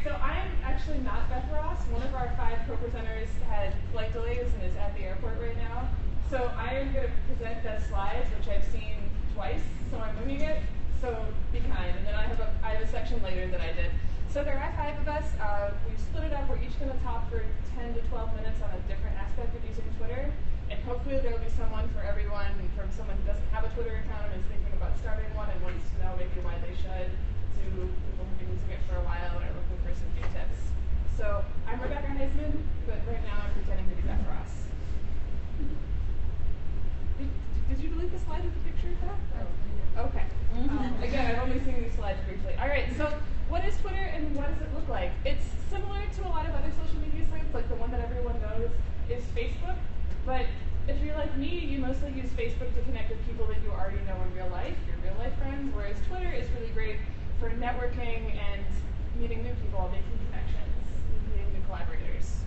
so I'm actually not Beth Ross. One of our 5 co-presenters had flight delays and is at the airport right now. So I am going to present Beth's slides, which I've seen twice, so I'm winging it. So be kind. And then I have a section later that I did. So there are 5 of us. We've split it up. We're each going to talk for 10 to 12 minutes on a different aspect of using Twitter. And hopefully there will be someone for everyone, from someone who doesn't have a Twitter account and is thinking about starting one and wants to know maybe why they should, to people who've been using it for a while and are looking for some new tips. So I'm Rebecca Heisman, but right now I'm pretending to be Beth Ross. Did you delete the slide with the picture of that? Oh. Okay. Again, I've only seen these slides briefly. All right, so what is Twitter and what does it look like? It's similar to a lot of other social media sites, like the one that everyone knows is Facebook. But if you're like me, you mostly use Facebook to connect with people that you already know in real life, your real life friends, whereas Twitter is really great for networking and meeting new people, making connections, meeting new collaborators.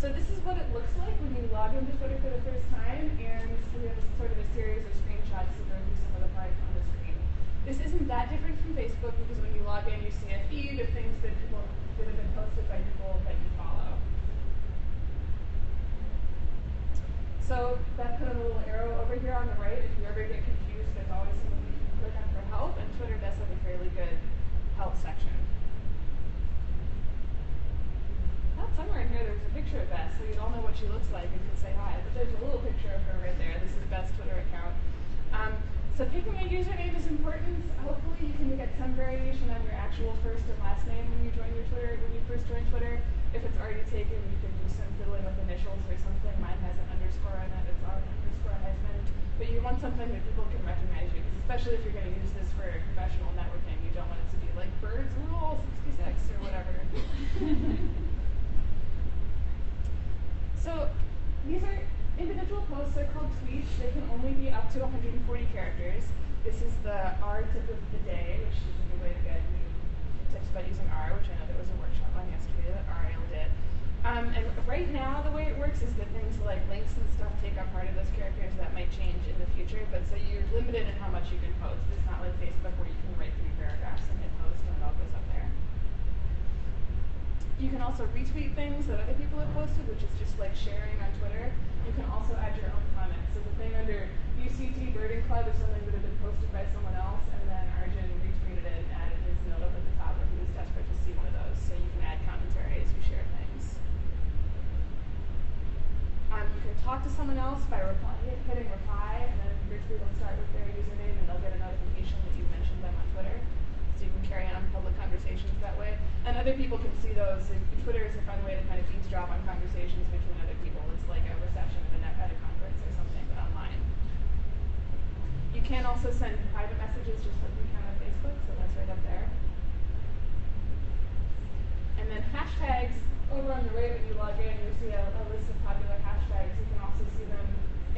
So this is what it looks like when you log into Twitter for the first time, and we have sort of a series of screenshots to go through some of the parts on the screen. This isn't that different from Facebook because when you log in, you see a feed of things that have been posted by people that you follow. So that put a little arrow over here on the right. If you ever get confused, there's always something you can click on for help, and Twitter does have a fairly good help section. Somewhere in here there's a picture of Beth, so you'd all know what she looks like and can say hi. But there's a little picture of her right there. This is Beth's Twitter account. So picking a username is important. Hopefully you can get some variation on your actual first and last name when you first join Twitter. If it's already taken, you can do some fiddling with initials or something. Mine has an underscore on it. It's _Heisman. But you want something that people can recognize you, because especially if you're going to use this for professional networking, you don't want it to be like Birds Rule 66 or whatever. So these are individual posts. They're called tweets. They can only be up to 140 characters. This is the R tip of the day, which is a good way to get tips about using R, which I know there was a workshop on yesterday that RIL did. And right now, the way it works is that things like links and stuff take up part of those characters. That might change in the future, but so you're limited in how much you can post. It's not like Facebook where you can write 3 paragraphs and hit post and it all goes up there. You can also retweet things that other people have posted, which is just like sharing on Twitter. You can also add your own comments. So the thing under UCT Birding Club is something that had been posted by someone else, and then Arjun retweeted it and added his note up at the top if he was desperate to see one of those. So you can add commentary as you share things. You can talk to someone else by hitting reply, and then your tweet will start with their username, and they'll get a notification that you mentioned them on Twitter. So you can carry on public conversations that way. And other people can see those. Twitter is a fun way to kind of eavesdrop on conversations between other people. It's like a reception at a conference or something, but online. You can also send private messages just like you can on Facebook, so that's right up there. And then hashtags, over on the right when you log in, you'll see a list of popular hashtags. You can also see them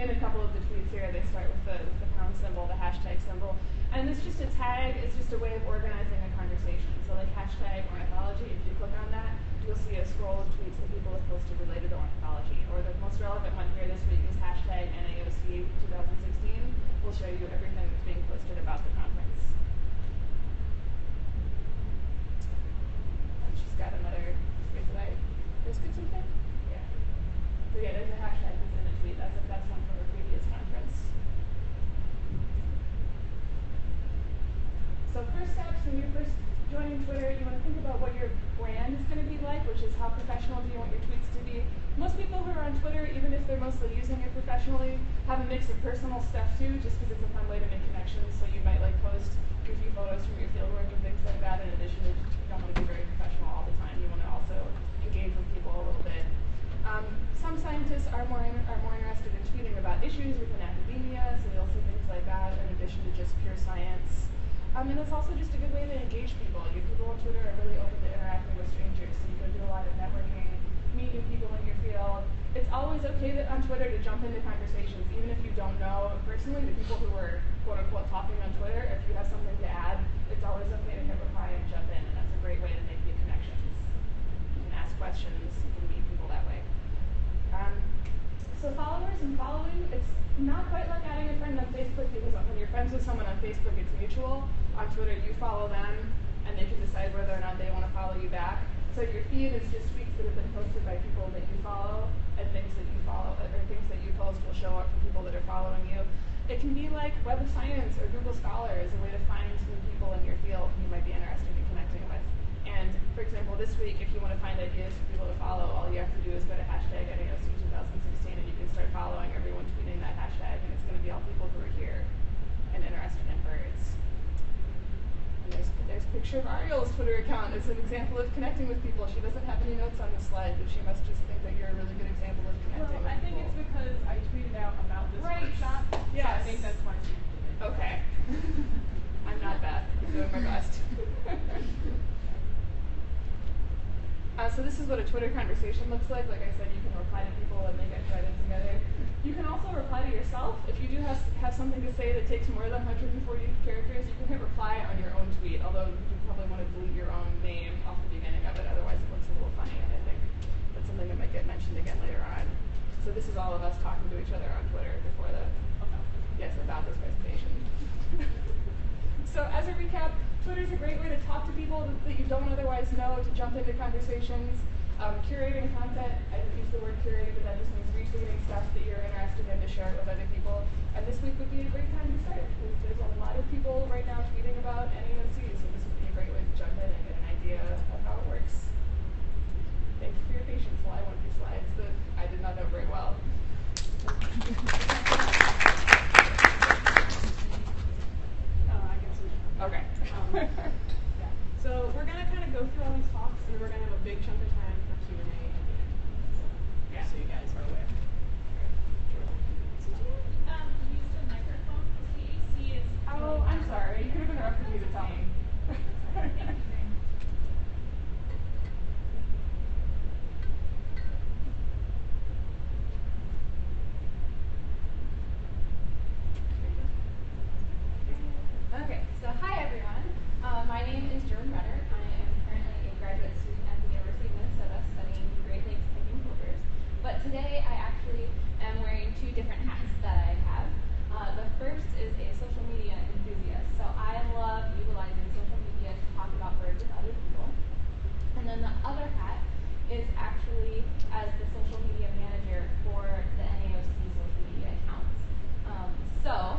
in a couple of the tweets here. They start with the pound symbol, the hashtag symbol. And it's just a tag. It's just a way of organizing a conversation. So like hashtag ornithology, if you click on that, you'll see a scroll of tweets that people have posted related to ornithology. Or the most relevant one here this week is hashtag NAOC 2016. We'll show you everything that's being posted about the conference. And she's got another, wait, did I skip something? Yeah. So yeah, there's a hashtag that's in a tweet. That's one from a previous conference. So first steps, when you're first joining Twitter, you want to think about what your brand is going to be like, which is how professional do you want your tweets to be. Most people who are on Twitter, even if they're mostly using it professionally, have a mix of personal stuff too, just because it's a fun way to make connections. So you might like post goofy photos from your fieldwork and things like that, in addition to you don't want to be very professional all the time. You want to also engage with people a little bit. Some scientists are more interested in tweeting about issues within academia, so you'll see things like that in addition to just pure science. And it's also just a good way to engage people. People on Twitter are really open to interacting with strangers, so you can do a lot of networking, meet new people in your field. It's always okay on Twitter to jump into conversations, even if you don't know personally the people who are quote-unquote talking on Twitter. If you have something to add, it's always okay to hit reply and jump in, and that's a great way to make new connections. You can ask questions, you can meet people that way. So followers and following, it's not quite like adding a friend on Facebook, because when you're friends with someone on Facebook, it's mutual. On Twitter, you follow them, and they can decide whether or not they want to follow you back. So your feed is just tweets that have been posted by people that you follow, and things that you follow, or things that you post will show up for people that are following you. It can be like Web of Science or Google Scholar as a way to find new people in your field who you might be interested in connecting with. And for example, this week, if you want to find ideas for people to follow, all you have to do is go to hashtag NAOC 2016, and you can start following everyone tweeting that hashtag, and it's going to be all people who are here and interested in birds. And there's a picture of Ariel's Twitter account as an example of connecting with people. She doesn't have any notes on the slide, but she must just think that you're a really good example of connecting with people. I think it's because I tweeted out about this workshop. Yes. So I think that's why she did it. Okay. I'm not Beth. I'm doing my best. So this is what a Twitter conversation looks like. Like I said, you can reply to people and they get right in together. You can also reply to yourself. If you do have something to say that takes more than 140 characters, you can hit reply on your own tweet, although you probably want to delete your own name off the beginning of it, otherwise it looks a little funny, and I think that's something that might get mentioned again later on. So this is all of us talking to each other on Twitter before about this presentation. So as a recap, Twitter's a great way to talk to people that you don't otherwise know, to jump into conversations. Curating content, I didn't use the word curating, but that just means retweeting stuff that you're interested in to share it with other people. And this week would be a great time to start, because there's a lot of people right now tweeting about NAOC, so this would be a great way to jump in and get an idea of how it works. Thank you for your patience while I went through slides that I did not know very well. Okay. Yeah. So we're going to kind of go through all these talks, and we're going to have a big chunk of time for Q&A at the end. Yeah. So you guys are aware. Did you use the microphone? The AC is... Oh, I'm sorry. You could have interrupted me to tell me. Okay, so hi everyone. My name is Jordan Rutter. I am currently a graduate student at the University of Minnesota studying Great Lakes hiking poachers. But today I actually am wearing two different hats that I have. The first is a social media enthusiast. So I love utilizing social media to talk about birds with other people. And then the other hat is actually as the social media manager for the NAOC social media accounts. So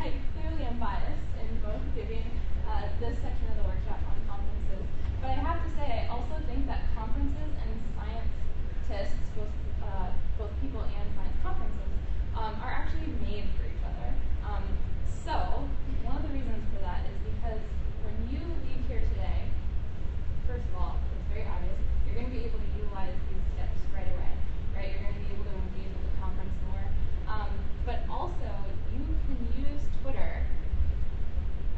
I clearly am biased in both giving this section of the workshop on conferences. But I have to say, I also think that conferences and scientists, both people and science conferences, are actually made for each other. So one of the reasons for that is because when you leave here today, first of all, it's very obvious, you're going to be able to utilize these tips right away, right? You're going to be able to engage with the conference more. But also, you can use Twitter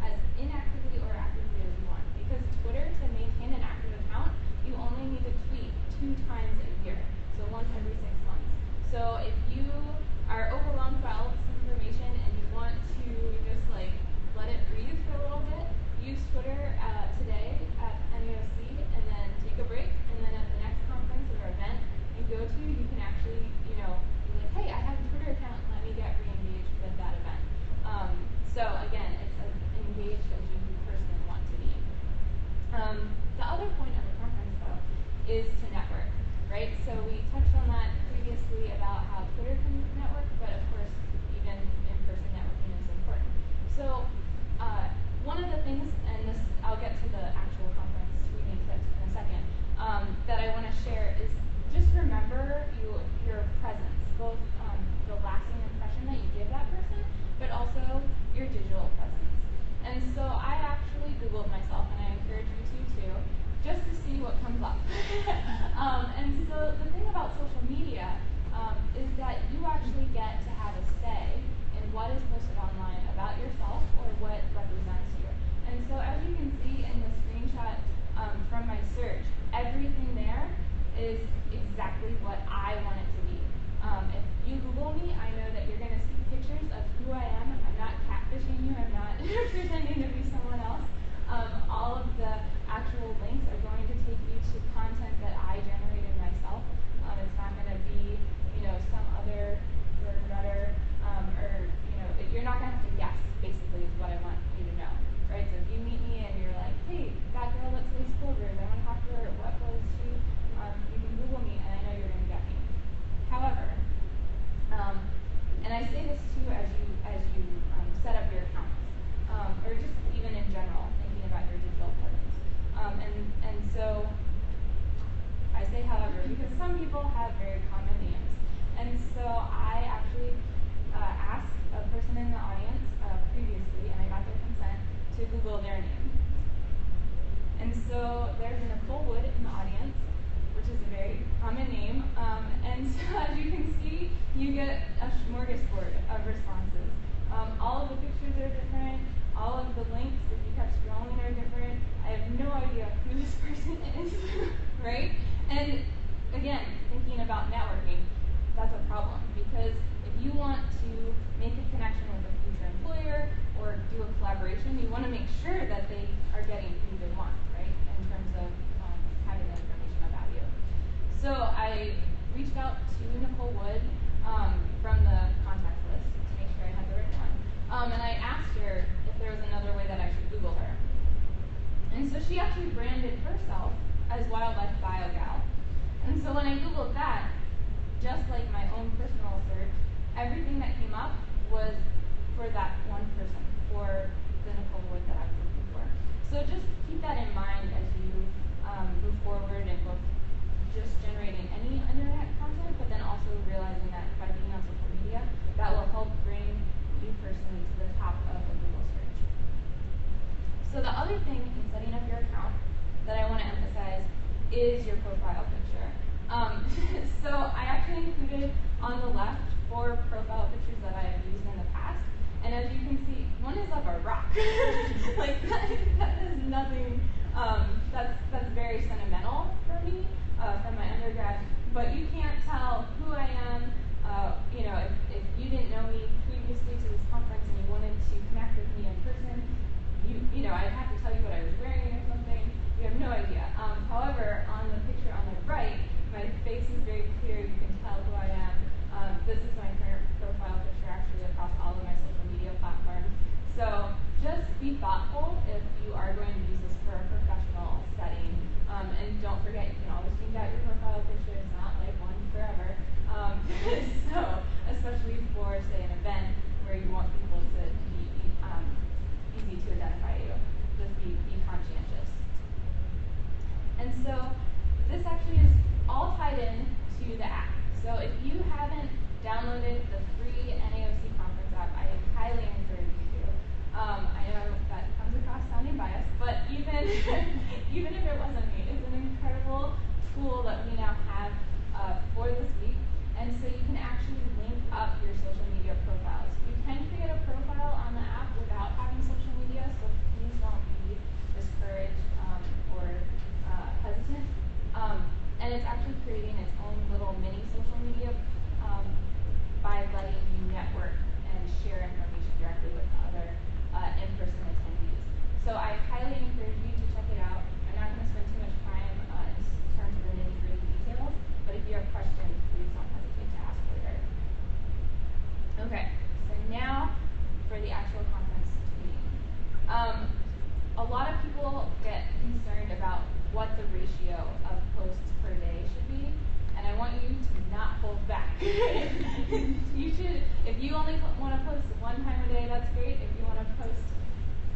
as inactively or actively as you want. Because Twitter, to maintain an active account, you only need to tweet 2 times a year. So once every 6 months. So if you are overwhelmed by all of this information and you want to just like let it breathe for a little bit, use Twitter today at NAOC and then take a break, and then at the next conference or event you go to, you can actually, be like, hey, I have a Twitter account, let me get re-engaged with that event. So again, it's as engaged as you personally want to be. The other point of a conference, though, is to network, right? So we touched on that previously about how Twitter can network, but of course, even in-person networking is important. So one of the things, and this, I'll get to the actual conference reading tips in a second, that I want to share is just remember your presence, both the lasting impression that you give that person, but also your digital presence. And so I actually Googled myself, and I encourage you to too, just to see what comes up. And so the thing about social media is that you actually get to have a say in what is posted online about yourself or what represents you. And so as you can see in the screenshot from my search, everything there is exactly what I want it to be. If you Google me, I know that you're going to see pictures of who I am. I'm not catfishing you. I'm not pretending to be someone else. All of the actual links are going to take you to content that I generated myself. It's not going to be, some other Jordan Rutter, or, you're not going to have to guess, basically, is what I want you to know. people have very common names. And so I actually asked a person in the audience previously, and I got their consent to Google their name. And so there's a Nicole Wood in the audience, which is a very common name. And so as you can see, you get a smorgasbord of responses. All of the pictures are different. All of the links, if you kept scrolling, are different. I have no idea who this person is, right? And again, thinking about networking, that's a problem, because if you want to make a connection with a future employer or do a collaboration, you want to make sure that they are getting who they want, right, in terms of having the information about you. So I reached out to Nicole Wood from the contacts list to make sure I had the right one. And I asked her if there was another way that I should Google her. And so she actually branded herself as Wildlife BioGal. And so when I Googled that, just like my own personal search, everything that came up was for that one person, for the Nicole Wood that I was looking for. So just keep that in mind as you move forward in both just generating any internet content, but then also realizing that by being on social media, that will help bring you personally to the top of a Google search. So the other thing in setting up your account that I want to emphasize is your profile picture. So I actually included on the left 4 profile pictures that I have used in the past, and as you can see, one is of a rock. Like that is nothing. That's very sentimental for me from my undergrad. But you can't tell who I am. You know, if you didn't know me previously to this conference and you wanted to connect with me in person, you know, I'd have to tell you what I was wearing or something. You have no idea. However, on the picture on the right, my face is very clear. You can tell who I am. This is my current profile picture actually across all of my social media platforms. So just be thoughtful if you are going to use this for a professional setting. And don't forget, you can always change out your profile picture. It's not like one forever. So especially for, say, an event where you want people to be easy to identify you. Just be conscientious. And so this actually is all tied in to the app. So if you haven't downloaded the free NAOC conference app, I highly encourage you to. I know that comes across sounding biased, but even even if it wasn't me, it's an incredible tool that we now have for this week. And so you can actually link up your social media profiles. You can create a profile on the app without having social media, so please don't be discouraged or hesitant. And it's actually creating its own little mini social media by letting you network and share information directly with other in-person attendees. So I highly encourage you to check it out. I'm not going to spend too much time in terms of the nitty-gritty details, but if you have questions, please don't hesitate to ask later. Okay, so now for the actual conference meeting. A lot of people get concerned about what the ratio of posts per day should be, and I want you to not hold back. You should, if you only want to post 1 time a day, that's great. If you want to post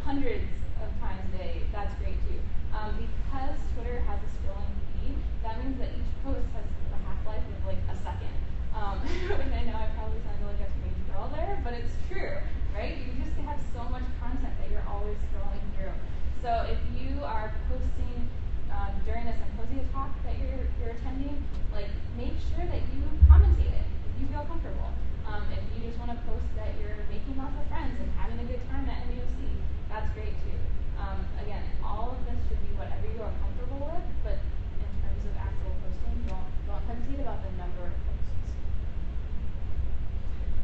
hundreds of times a day, that's great too. Because Twitter has a scrolling feed, that means that each post has a half-life of like a second. Which I know I probably sound like a teenage girl there, but it's true, right? You just have so much content that you're always scrolling through. So if you are posting during a symposium talk that you're attending, like make sure that you commentate it if you feel comfortable. If you just want to post that you're making lots of friends and having a good time at NAOC, that's great too. Again, all of this should be whatever you are comfortable with, but in terms of actual posting, don't hesitate about the number of posts.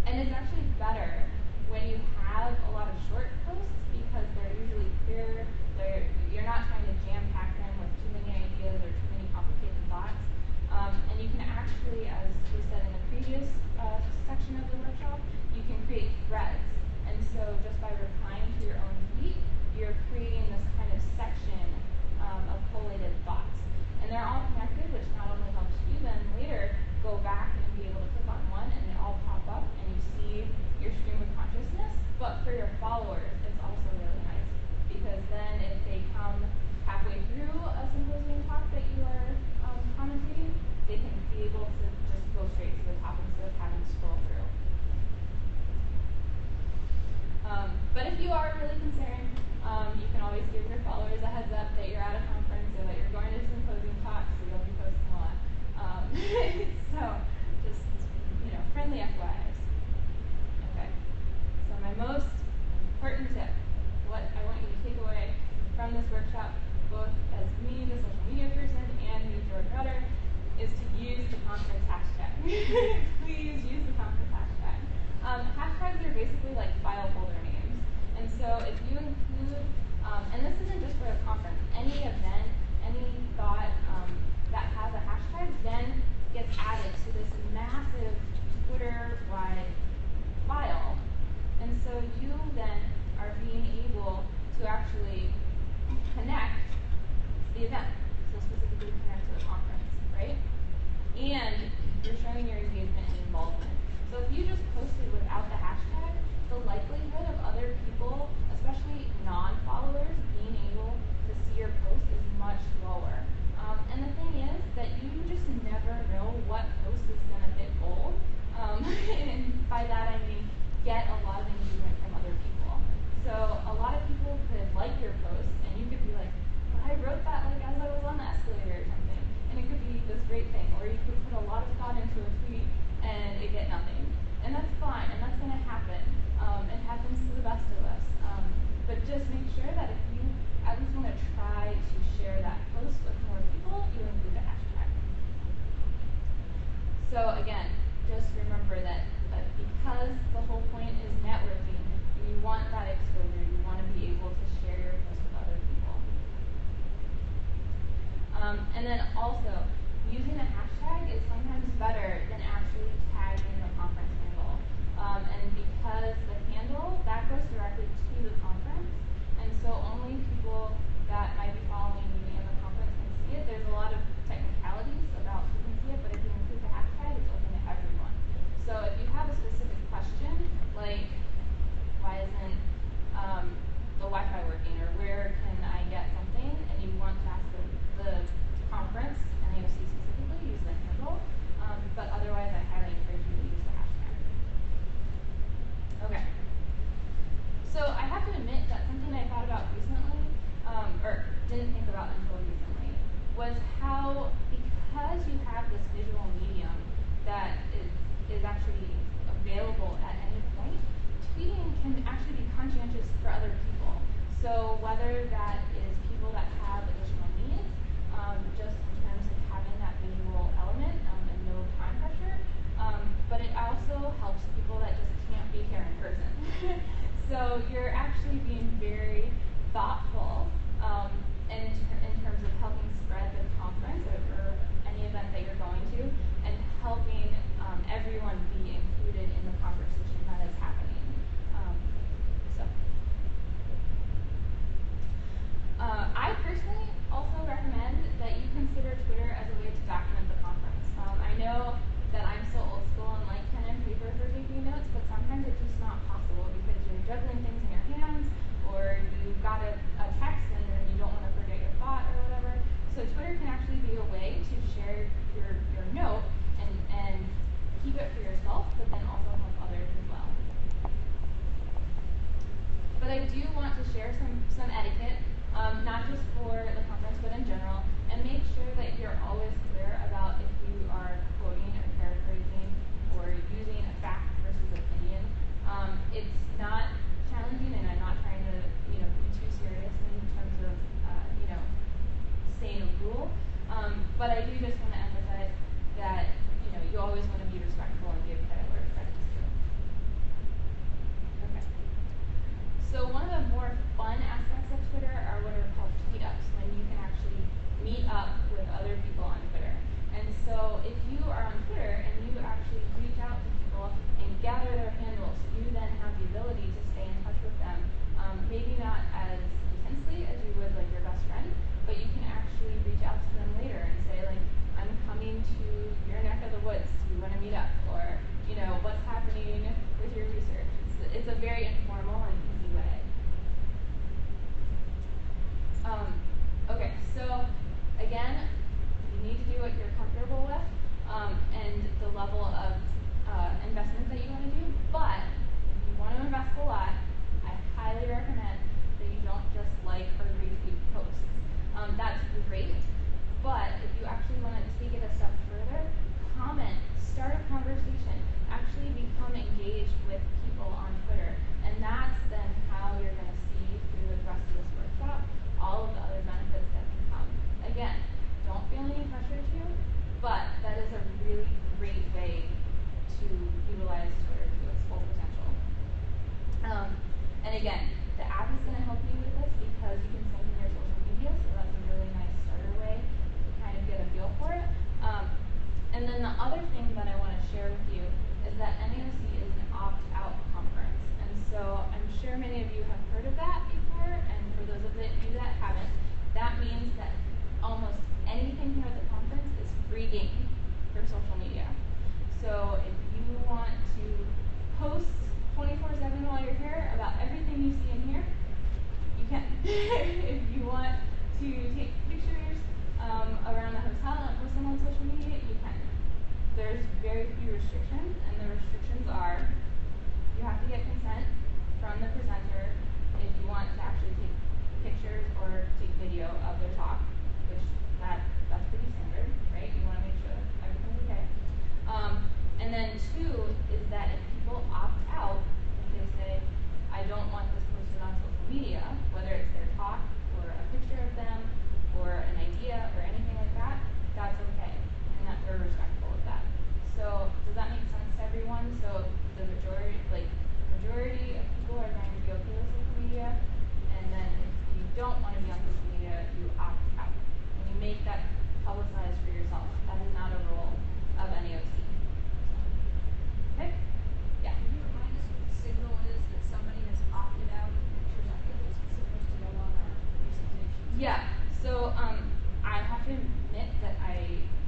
And it's actually better when you have a lot of short posts because they're usually clear. You're not trying to jam-pack them with too many ideas or too many complicated thoughts. And you can actually, as they can be able to just go straight to the top instead of having to scroll through. But if you are really concerned, you can always give your followers a heads up that you're at a conference or that you're going to symposium talks, so you'll be posting a lot. So just, friendly FYIs. Okay. So my most important tip, what I want you to take away from this workshop, both as me, the social media person, and me, Jordan Rudder, is to use the conference hashtag. Please use the conference hashtag. Hashtags are basically like file folder names. And so if you include, and this isn't just for a conference, any event, any thought that has a hashtag then gets added to this massive Twitter-wide file. And so you then are being able to actually connect to the event, so specifically connect to the conference, right? And you're showing your engagement and involvement. So if you just posted without the hashtag, the likelihood of other people, especially non-followers, being able to see your post is much lower. And the thing is that you just never know what post is going to hit gold. And by that I mean get a lot of engagement from other people. So a lot of people could like your post, and you could be like, I wrote that like as I was on the escalator or something, and it could be this great thing. Or you could put a lot of thought into a tweet and it get nothing. And that's fine, and that's going to happen. It happens to the best of us. But just make sure that if you at least want to try to share that post with more people, you include the hashtag. So again, just remember that because the whole point is networking, you want that exposure. You want to be able to share your post with other people. And then also, using a hashtag is sometimes better than actually tagging the conference handle. And because the handle, that goes directly to the conference, and so only people that might be following you and the conference can see it. There's a lot of technicalities about who can see it, but if you include the hashtag, it's open to everyone. So if you have a specific question, like why isn't the Wi-Fi working, or where can I get something, and you want to ask the conference and AOC specifically, use the handle. But otherwise, I highly encourage you to use the hashtag. Okay. So I have to admit that something I thought about recently, or didn't think about until recently, was how, because you have this visual medium that is actually available at any point, tweeting can actually be conscientious for other people. So whether that is people that have additional needs, just in terms of having that visual element and no time pressure, but it also helps people that just can't be here in person. So you're actually being very thoughtful in terms of helping spread the conference or any event that you're going to, and helping everyone be included in the conversation that is happening. I personally also recommend that you consider Twitter as a way to document the conference. I know that I'm so old school and like pen and paper for taking notes, but sometimes it's just not possible because you're juggling things in your hands, or you've got a text and then you don't want to forget your thought or whatever. So Twitter can actually be a way to share your note and keep it for yourself, but then also help others as well. But I do want to share some etiquette, not just for the conference, but in general, and make sure that you're always clear about if you are quoting or paraphrasing or using a fact versus opinion. It's not challenging, and I'm not trying to be too serious in terms of saying a rule, but I do just want to emphasize that you always want to be respectful and give credit where credit is due. Okay. So one of the more fun aspects of Twitter are what are called tweet-ups, when you can actually meet up with other people on Twitter. And so if you are on Twitter and you actually reach out to people and gather their handles, you then have the ability to stay in touch with them. Maybe not as intensely as you would like your best friend, but you can actually reach out to them later and say, like, I'm free game for social media. So if you want to post 24/7 while you're here about everything you see in here, you can. If you want to take pictures around the hotel and post them on social media, you can. There's very few restrictions, and the restrictions are you have to get consent from the presenter if you want to actually take pictures or take video of their talk, which that's pretty standard, right? You want to make sure everything's okay. And then two is that if people opt out, if they say, I don't want this posted on social media, whether it's their talk or a picture of them or an idea or anything like that, that's okay, and that they're respectful of that. So does that make sense to everyone? So the majority of people are going to be okay with social media, and then if you don't want to be on social media, you opt out. And you make that publicized for yourself. That is not a role of NAOC. Okay? Yeah. Can you remind us what the signal is that somebody has opted out of pictures? I think it's supposed to go on our presentation. Yeah. So I have to admit that I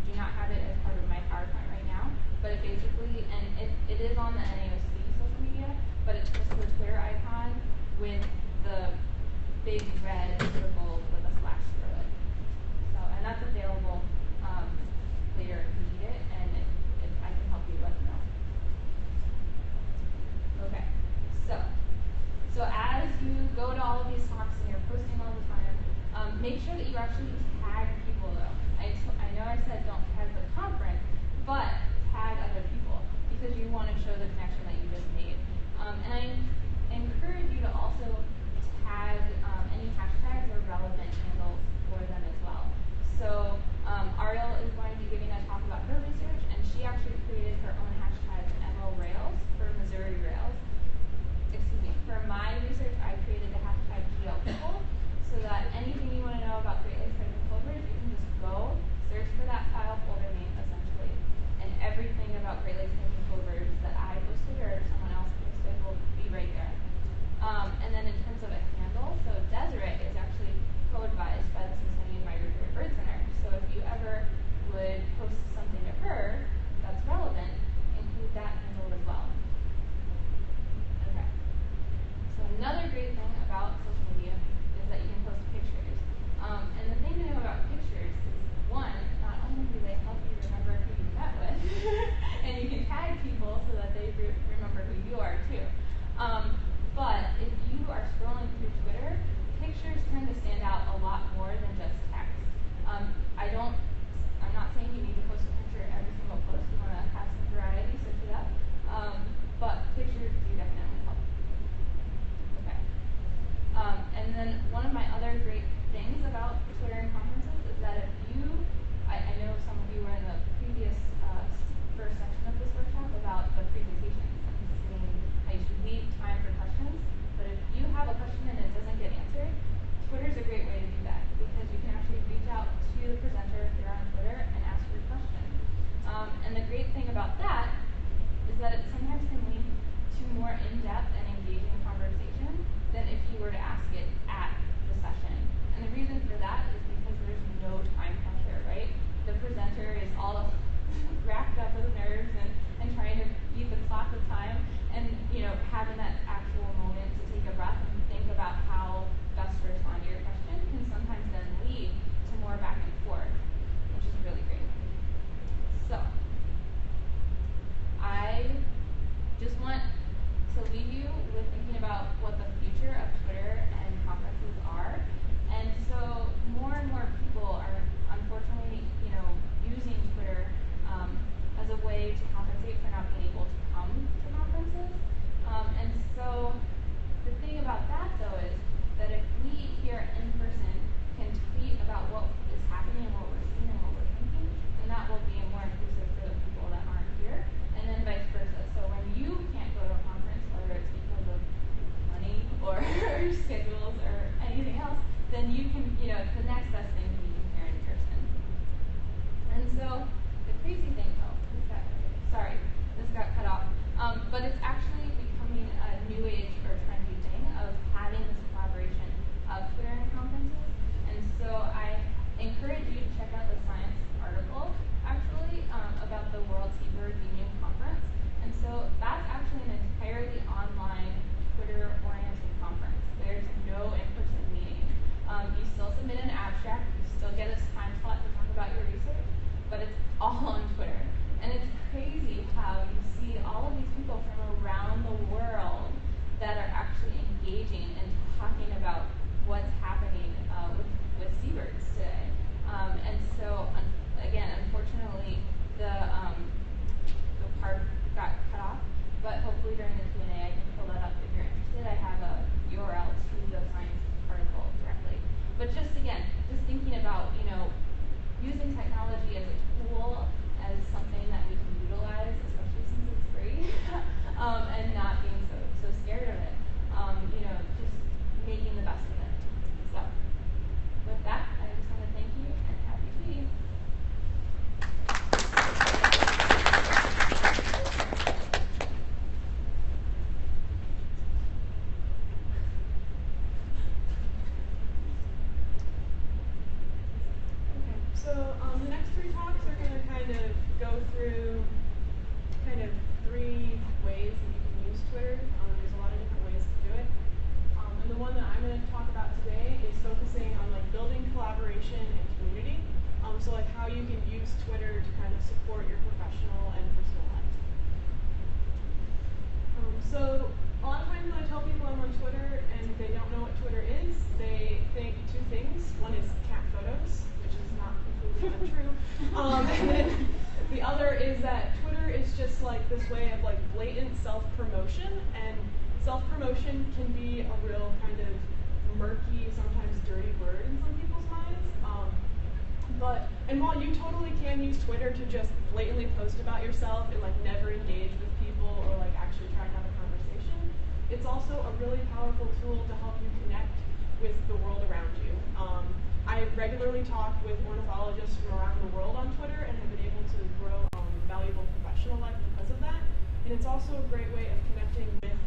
do not have it as part of my PowerPoint right now, but it basically, and it is on the NAOC social media, but it's just the Twitter icon with the big red circle with a slash through it. So, and that's available later if you need it, and if I can help you, let me know. Okay, so as you go to all of these talks and you're posting all the time, make sure that you actually tag people though. I know I said don't tag the conference, but tag other people because you want to show the connection that you just made. And I encourage you to also tag any hashtags or relevant handles for them as well. So Ariel is going to be giving a talk about her research, and she actually created her own hashtag ML Rails for Missouri Rails. Excuse me, for my research, I created the hashtag GL People, so that anything you want to know about Great Lakes Hiking Plovers, you can just go, search for that file folder name, essentially, and everything about Great Lakes Hiking Plovers that I posted or someone else posted will be right there. And then in terms of a handle, so Desiree is actually co-advised by the Smithsonian Migratory Bird Center. So if you ever would post something to her that's relevant, include that handle as well. Okay. So another great thing about social media is that you can post pictures. And the thing to know about pictures is, one, not only do they help you remember who you met with, and you can tag people so that they remember who you are too. But if you are scrolling through Twitter, pictures tend to stand out a lot more than just text. I'm not saying you need to post a picture in every single post. You want to have some variety, switch it up. But pictures do definitely help. Okay. And then one of my other great things about Twitter and conferences is that if you, I know some of you were in the previous first section of this workshop about the presentations and seeing how you should leave time for questions. But if you have a question and it doesn't get answered, Twitter's a great way to do that because you can actually reach out to the presenter if they're on Twitter and ask your question. And the great thing about that is that it sometimes can lead to more in-depth and engaging conversation than if you were to ask it at the session. And the reason for that is because there's no time pressure, right? The presenter is all wrapped up with nerves and trying to beat the clock of time, and having that actual moment to take a breath and think about how best to respond to your question can sometimes then lead to more back and forth, which is really great. So I just want to leave you with thinking about what the future of Twitter and conferences are. And so more and more people are unfortunately, using Twitter as a way to compensate for not being able to come to conferences. And so the thing about that though is that if we here in person can tweet about what is happening and what we're seeing and what we're thinking, then that will be more inclusive for the people that aren't here, and then vice versa. So when you can't go to a conference, whether it's because of money or schedules or anything else, then you can, the next best thing to be here in person. And so the crazy thing, this got cut off, but it's actually becoming a new age or trendy thing of having this collaboration of Twitter and conferences. And so I encourage you to check out the Science article, actually. submit an abstract, you still get a time slot to talk about your research, but it's all on Twitter. And it's crazy how you see all of these people from around the world that are actually engaging and talking about what's happening with seabirds today. And so, again, unfortunately, the part got cut off, but hopefully during the Q&A I can fill that up if you're interested. I have a URL to the science article directly. But just again, just thinking about, using technology as a tool, as something that we can utilize, especially since it's free, and not being so scared of it. Just making the best of it. So, with that, I just want to thank you and happy to be. Okay, so the next three talks are going to kind of go through kind of three ways that you can use Twitter. There's a lot of different ways to do it. And the one that I'm going to talk about today is focusing on like building collaboration and community. So like how you can use Twitter to kind of support your professional and personal life. So a lot of times when I tell people I'm on Twitter and they don't know what Twitter is, they think two things. One is cat photos, which is not completely untrue. And then the other is that Twitter is just like this way of like blatant self-promotion, and self-promotion can be a real kind of murky, sometimes dirty word in some people's minds. And while you totally can use Twitter to just blatantly post about yourself and like never engage with people or like actually try to have a conversation, it's also a really powerful tool to help you connect with the world around you. I regularly talk with ornithologists from around the world on Twitter and have been able to grow valuable professional life because of that. And it's also a great way of connecting with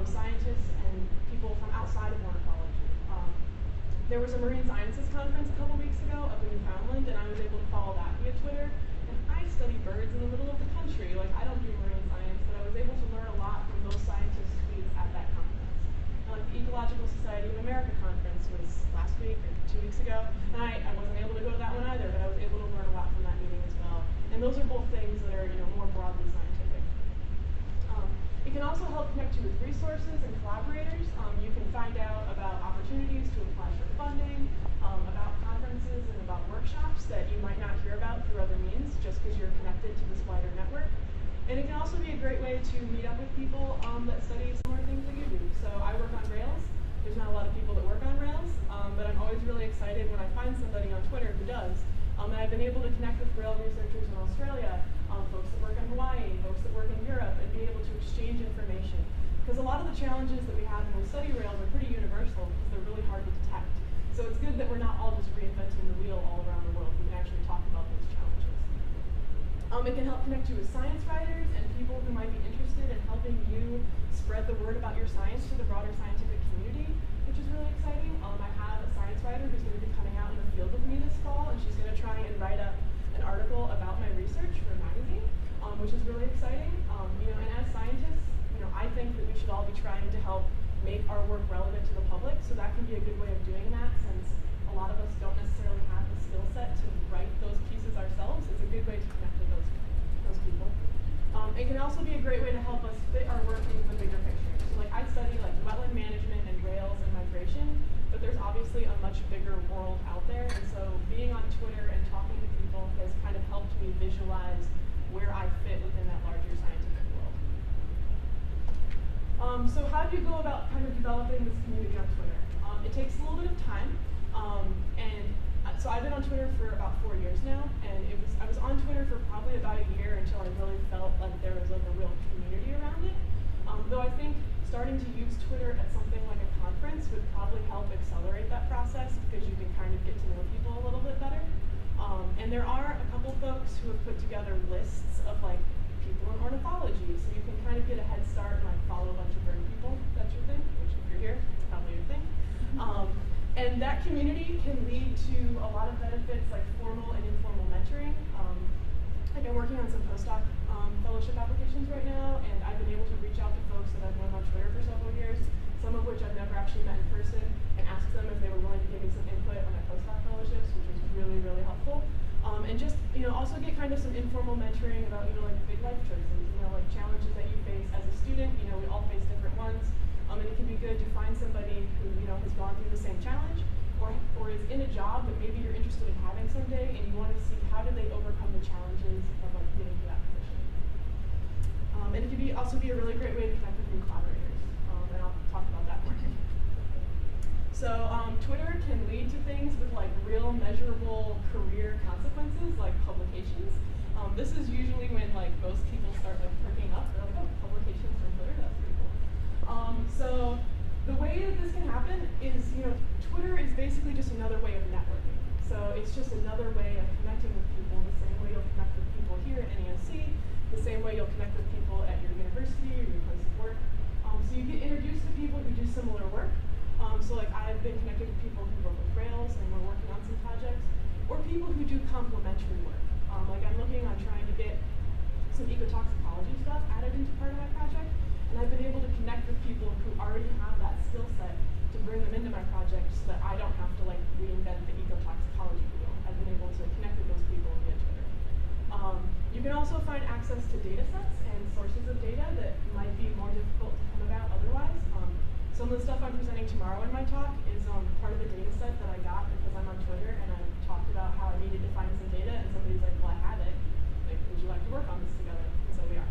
scientists and people from outside of ornithology. There was a marine sciences conference a couple weeks ago up in Newfoundland, and I was able to follow that via Twitter. And I study birds in the middle of the country. Like, I don't do marine science, but I was able to learn a lot from those scientists' tweets at that conference. And like the Ecological Society of America conference was last week or 2 weeks ago, and I wasn't able to go to that one either, but I was able to learn a lot from that meeting as well. And those are both things that are more broadly scientific. It can also help connect you with resources and collaborators. You can find out about opportunities to apply for funding, about conferences and about workshops that you might not hear about through other means just because you're connected to this wider network. And it can also be a great way to meet up with people that study similar things that you do. So I work on Rails. There's not a lot of people that work on Rails, but I'm always really excited when I find somebody on Twitter who does. And I've been able to connect with Rail researchers in Australia, folks that work in Hawaii, folks that work in Europe, and be able to exchange information. Because a lot of the challenges that we have when we study Rails are pretty universal because they're really hard to detect. So it's good that we're not all just reinventing the wheel all around the world. We can actually talk about those challenges. It can help connect you with science writers and people who might be interested in helping you spread the word about your science to the broader scientific community, which is really exciting. I have a science writer who's going to be coming out in the field with me this fall, and she's going to try and write up an article about my research for a magazine, which is really exciting. And as scientists, I think that we should all be trying to help make our work relevant to the public, so that can be a good way of doing that since a lot of us don't necessarily have the skill set to write those pieces ourselves. It's a good way to connect with those people. It can also be a great way to help us fit our work into the bigger picture. So like I study like wetland management and rails and migration, but there's obviously a much bigger world out there, and so being on Twitter and talking to people has kind of helped me visualize where I fit within that larger scientific world. So how do you go about kind of developing this community on Twitter? It takes a little bit of time, so I've been on Twitter for about 4 years now, and I was on Twitter for probably about a year until I really felt like there was like a real community around it. Though I think starting to use Twitter at something like a conference would probably help accelerate that process because you can kind of get to know people a little bit better. And there are a couple folks who have put together lists of like people in ornithology, so you can kind of get a head start and like follow a bunch of bird people. If that's your thing, which if you're here, it's probably your thing. And that community can lead to a lot of benefits like formal and informal mentoring. Like I'm working on some postdoc fellowship applications right now, and I've been able to reach out to folks that I've known on Twitter for several years, some of which I've never actually met in person, and ask them if they were willing to give me some input on my postdoc Also get kind of some informal mentoring about, like big life choices, like challenges that you face as a student. We all face different ones. And it can be good to find somebody who, has gone through the same challenge or is in a job that maybe you're interested in having someday, and you want to see how do they overcome the challenges of getting to that position. And it can also be a really great way to connect with new collaborators. And I'll talk about that more. So Twitter can lead to things with real measurable career consequences, like publications. This is usually when most people start perking up. They're like, oh, publications from Twitter, that's pretty cool. So the way that this can happen is, Twitter is basically just another way of networking. So it's just another way of connecting with people, the same way you'll connect with people here at NEOC, the same way you'll connect with people at your university or your place of work. So you get introduced to people who do similar work. So I've been connected with people who work with Rails and we're working on some projects, or people who do complementary work. I'm looking on trying to get some ecotoxicology stuff added into part of my project, and I've been able to connect with people who already have that skill set to bring them into my project so that I don't have to reinvent the ecotoxicology wheel. I've been able to connect with those people via Twitter. You can also find access to data sets and sources of data that might be more difficult to come about otherwise. Some of the stuff I'm presenting tomorrow in my talk is part of the data set that I got because I'm on Twitter and I talked about how I needed to find some data, and somebody's like, well, I have it. Would you like to work on this together? And so we are.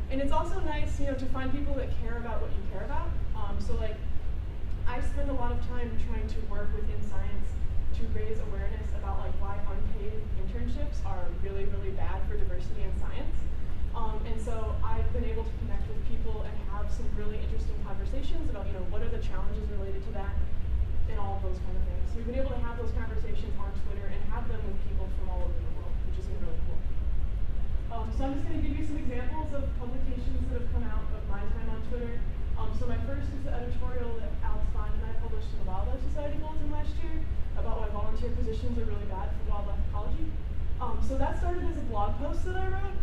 And it's also nice, to find people that care about what you care about. I spend a lot of time trying to work within science to raise awareness about why unpaid internships are really, really bad for diversity in science. And so I've been able to connect with people and have some really interesting conversations about, what are the challenges related to that and all of those kind of things. So we've been able to have those conversations on Twitter and have them with people from all over the world, which has been really cool. So I'm just going to give you some examples of publications that have come out of my time on Twitter. So my first is the editorial that Alex Fine and I published in the Wildlife Society Bulletin last year about why volunteer positions are really bad for wildlife ecology. So that started as a blog post that I wrote.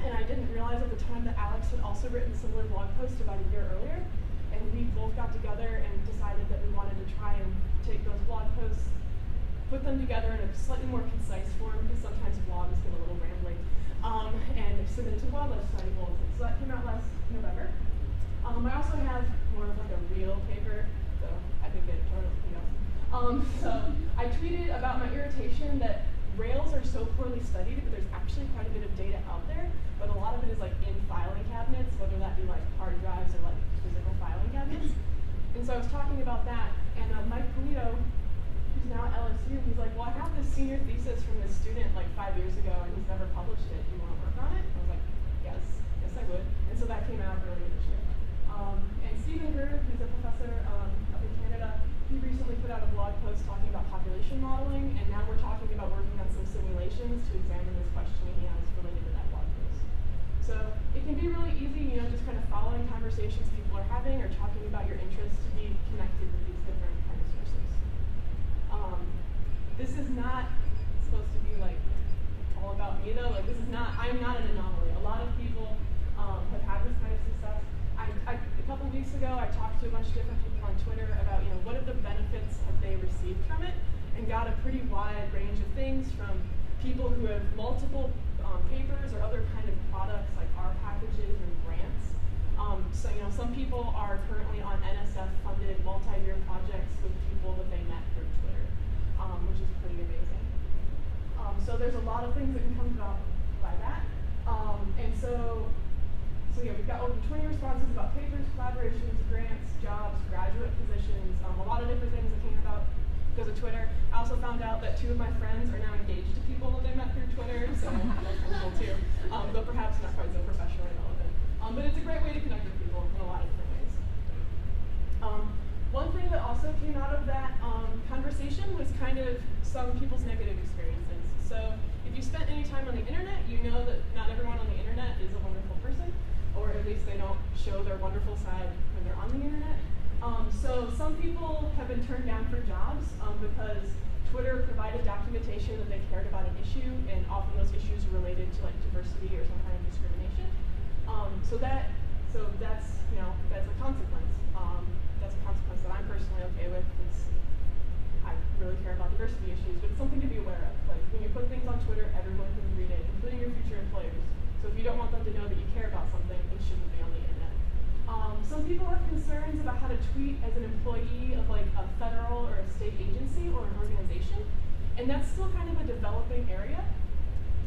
And I didn't realize at the time that Alex had also written a similar blog post about a year earlier. And we both got together and decided that we wanted to try and take those blog posts, put them together in a slightly more concise form, because sometimes blogs get a little rambling, and submit it to Wildlife Society Bulletin. So that came out last November. I also have more of a real paper, so I think it turned out pretty awesome. So I tweeted about my irritation that Rails are so poorly studied, but there's actually quite a bit of data out there, but a lot of it is in filing cabinets, whether that be hard drives or physical filing cabinets. And so I was talking about that, and Mike Polito, who's now at LSU, he's like, well, I have this senior thesis from this student 5 years ago, and he's never published it. Do you want to work on it? I was like, yes I would. And so that came out earlier this year. And Stephen Greer, who's a professor up in Canada, he recently put out a blog post talking about population modeling, and now we're talking about working on some simulations to examine this questioning he has related to that blog post. So it can be really easy, just kind of following conversations people are having or talking about your interests to be connected with these different kind of sources. This is not supposed to be all about me though. I'm not an anomaly. A lot of people have had this kind of success. A couple of weeks ago, I talked to a bunch of different people on Twitter about, what are the benefits have they received from it, and got a pretty wide range of things from people who have multiple papers or other kind of products like R packages or grants. So some people are currently on NSF-funded multi-year projects with people that they met through Twitter, which is pretty amazing. So there's a lot of things that can come about by that. And so yeah, we've got over 20 responses about papers, collaborations, grants, jobs, graduate positions, a lot of different things that came about because of Twitter. I also found out that 2 of my friends are now engaged to people that they met through Twitter, so that's pretty cool too, though perhaps not quite so professionally relevant. But it's a great way to connect with people in a lot of different ways. One thing that also came out of that conversation was kind of some people's negative experiences. So if you spent any time on the internet, you know that not everyone on the internet is a wonderful person, or at least they don't show their wonderful side when they're on the internet. So some people have been turned down for jobs because Twitter provided documentation that they cared about an issue, and often those issues are related to diversity or some kind of discrimination. So that's a consequence. That's a consequence that I'm personally okay with because I really care about diversity issues, but it's something to be aware of. when you put things on Twitter, everyone can read it, including your future employers. So if you don't want them to know that you care about something, it shouldn't be on the internet. Some people have concerns about how to tweet as an employee of like a federal or a state agency or an organization. And that's still kind of a developing area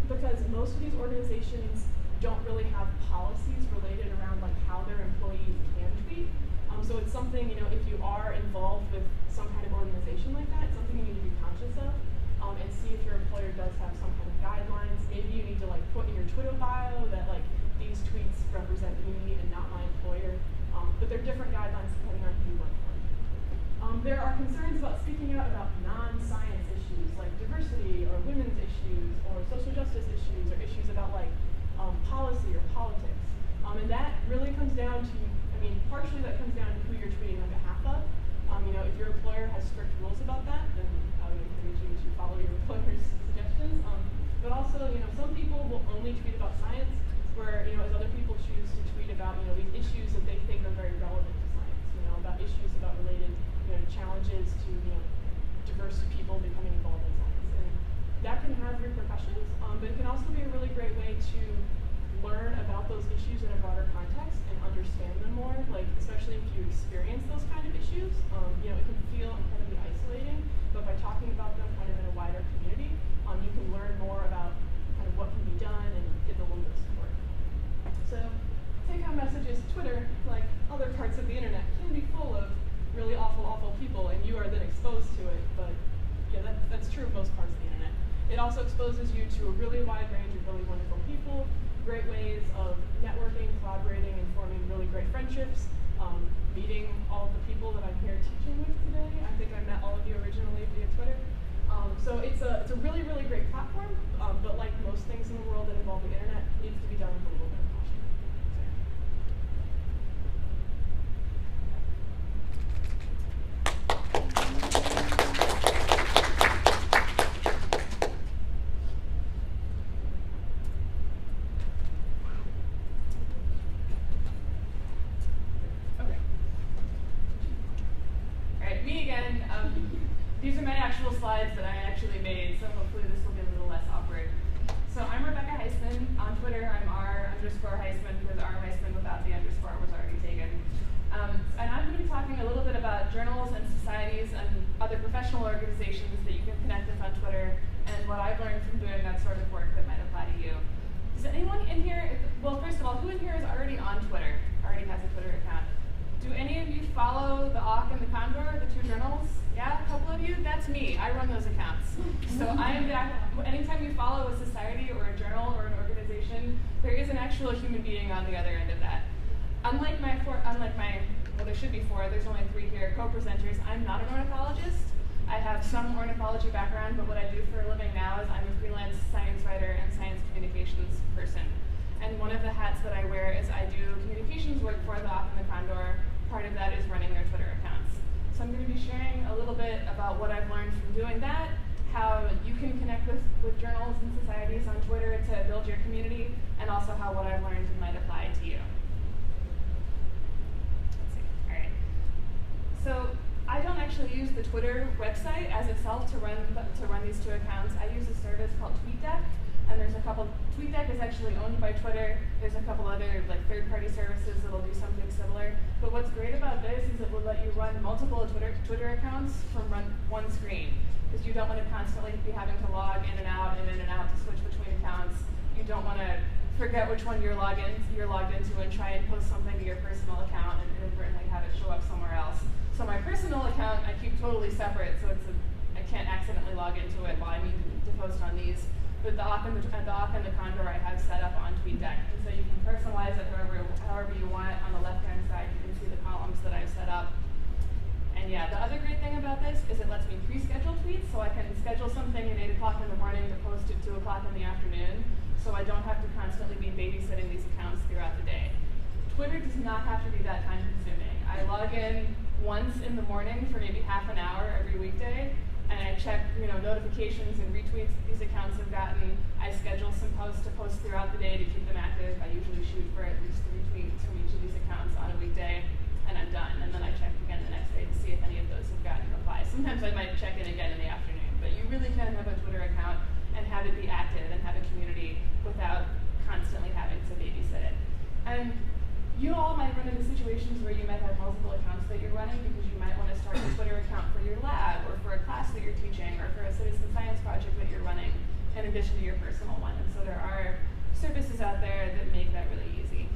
because most of these organizations don't really have policies related around like how their employees can tweet. So it's something, you know, if you are involved with some kind of organization like that, it's something you need to be conscious of and see if your employer does have some kind of guidelines. Maybe you need to like put in your Twitter bio that like these tweets represent me and not my employer. But there are different guidelines depending on who you work for. There are concerns about speaking out about non-science issues like diversity or women's issues or social justice issues or issues about like policy or politics. And that really comes down to, I mean, partially that comes down to who you're tweeting on behalf of. You know, if your employer has strict rules about that, then I would encourage you to follow your employer's suggestions. But also, you know, some people will only tweet about science, where, you know, as other people choose to tweet about, you know, these issues that they think are very relevant to science, you know, about issues about related, you know, challenges to, you know, diverse people becoming involved in science. And that can have repercussions, but it can also be a really great way to learn about those issues in a broader context and understand them more, like especially if you experience those kind of issues. You know, it can feel incredibly isolating, but by talking about them kind of in a wider community, you can learn more about kind of what can be done and get a little bit of support. So, take-home message is Twitter, like other parts of the internet, can be full of really awful, awful people, and you are then exposed to it, but yeah, that's true of most parts of the internet. It also exposes you to a really wide range of really wonderful people, great ways of networking, collaborating, and forming really great friendships, meeting all of the people that I'm here teaching with today. I think I met all of you originally via Twitter. So it's a really, really great platform, but like most things in the world that involve the internet, it needs to be done with a little bit of caution. These are my actual slides that I actually made, so hopefully this will be a little less awkward. So I'm Rebecca Heisman. On Twitter, I'm R_Heisman because R Heisman without the underscore was already taken. And I'm going to be talking a little bit about journals and societies and other professional organizations that you can connect with on Twitter and what I've learned from doing that sort of work that might apply to you. Does anyone in here, well, first of all, who in here is already on Twitter, already has a Twitter account? Do any of you follow the Auk and the Condor, the two journals? Yeah, a couple of you? That's me. I run those accounts. So anytime you follow a society or a journal or an organization, there is an actual human being on the other end of that. Unlike my, well, there should be four, there's only three here, co-presenters, I'm not an ornithologist. I have some ornithology background, but what I do for a living now is I'm a freelance science writer and science communications person. And one of the hats that I wear is I do communications work for the Auk and the Condor. Part of that is running their Twitter accounts. So I'm going to be sharing a little bit about what I've learned from doing that, how you can connect with journals and societies on Twitter to build your community, and also how what I've learned might apply to you. Let's see. All right. So I don't actually use the Twitter website as itself to run these two accounts. I use a service called TweetDeck. And there's a couple, TweetDeck is actually owned by Twitter. There's a couple other like third-party services that'll do something similar. But what's great about this is it will let you run multiple Twitter accounts from one screen. Because you don't want to constantly be having to log in and out to switch between accounts. You don't want to forget which one you're logged into and try and post something to your personal account and inadvertently have it show up somewhere else. So my personal account I keep totally separate, so I can't accidentally log into it while I need to post on these. But the Auk and the Condor I have set up on TweetDeck, and so you can personalize it however you want. On the left-hand side, you can see the columns that I've set up. And yeah, the other great thing about this is it lets me pre-schedule tweets, so I can schedule something at 8 o'clock in the morning to post at 2 o'clock in the afternoon, so I don't have to constantly be babysitting these accounts throughout the day. Twitter does not have to be that time-consuming. I log in once in the morning for maybe half an hour every weekday, and I check, notifications and retweets that these accounts have gotten. I schedule some posts to post throughout the day to keep them active. I usually shoot for at least 3 tweets from each of these accounts on a weekday, and I'm done. And then I check again the next day to see if any of those have gotten replies. Sometimes I might check in again in the afternoon, but you really can have a Twitter account and have it be active and have a community without constantly having to babysit it. And you all might run into situations where you might have multiple accounts that you're running because you might want to start a Twitter account for your lab or for a class that you're teaching or for a citizen science project that you're running in addition to your personal one. And so there are services out there that make that really easy.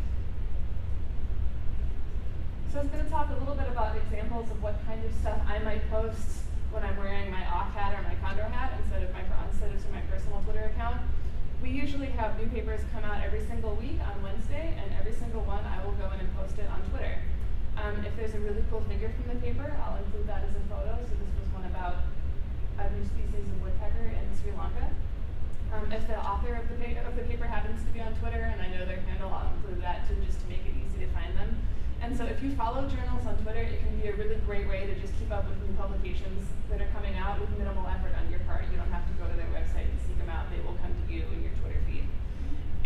So I was going to talk a little bit about examples of what kind of stuff I might post when I'm wearing my Auk hat or my Condor hat instead of my personal Twitter account. We usually have new papers come out every single week on Wednesday, and every single one I will go in and post it on Twitter. If there's a really cool figure from the paper, I'll include that as a photo. So this was one about a new species of woodpecker in Sri Lanka. If the author of the paper happens to be on Twitter, and I know their handle, I'll include that too, just to make it easy to find them. And so if you follow journals on Twitter, it can be a really great way to just keep up with new publications that are coming out with minimal effort on your part. You don't have to go to their website and seek them out. They will come to you in your Twitter feed.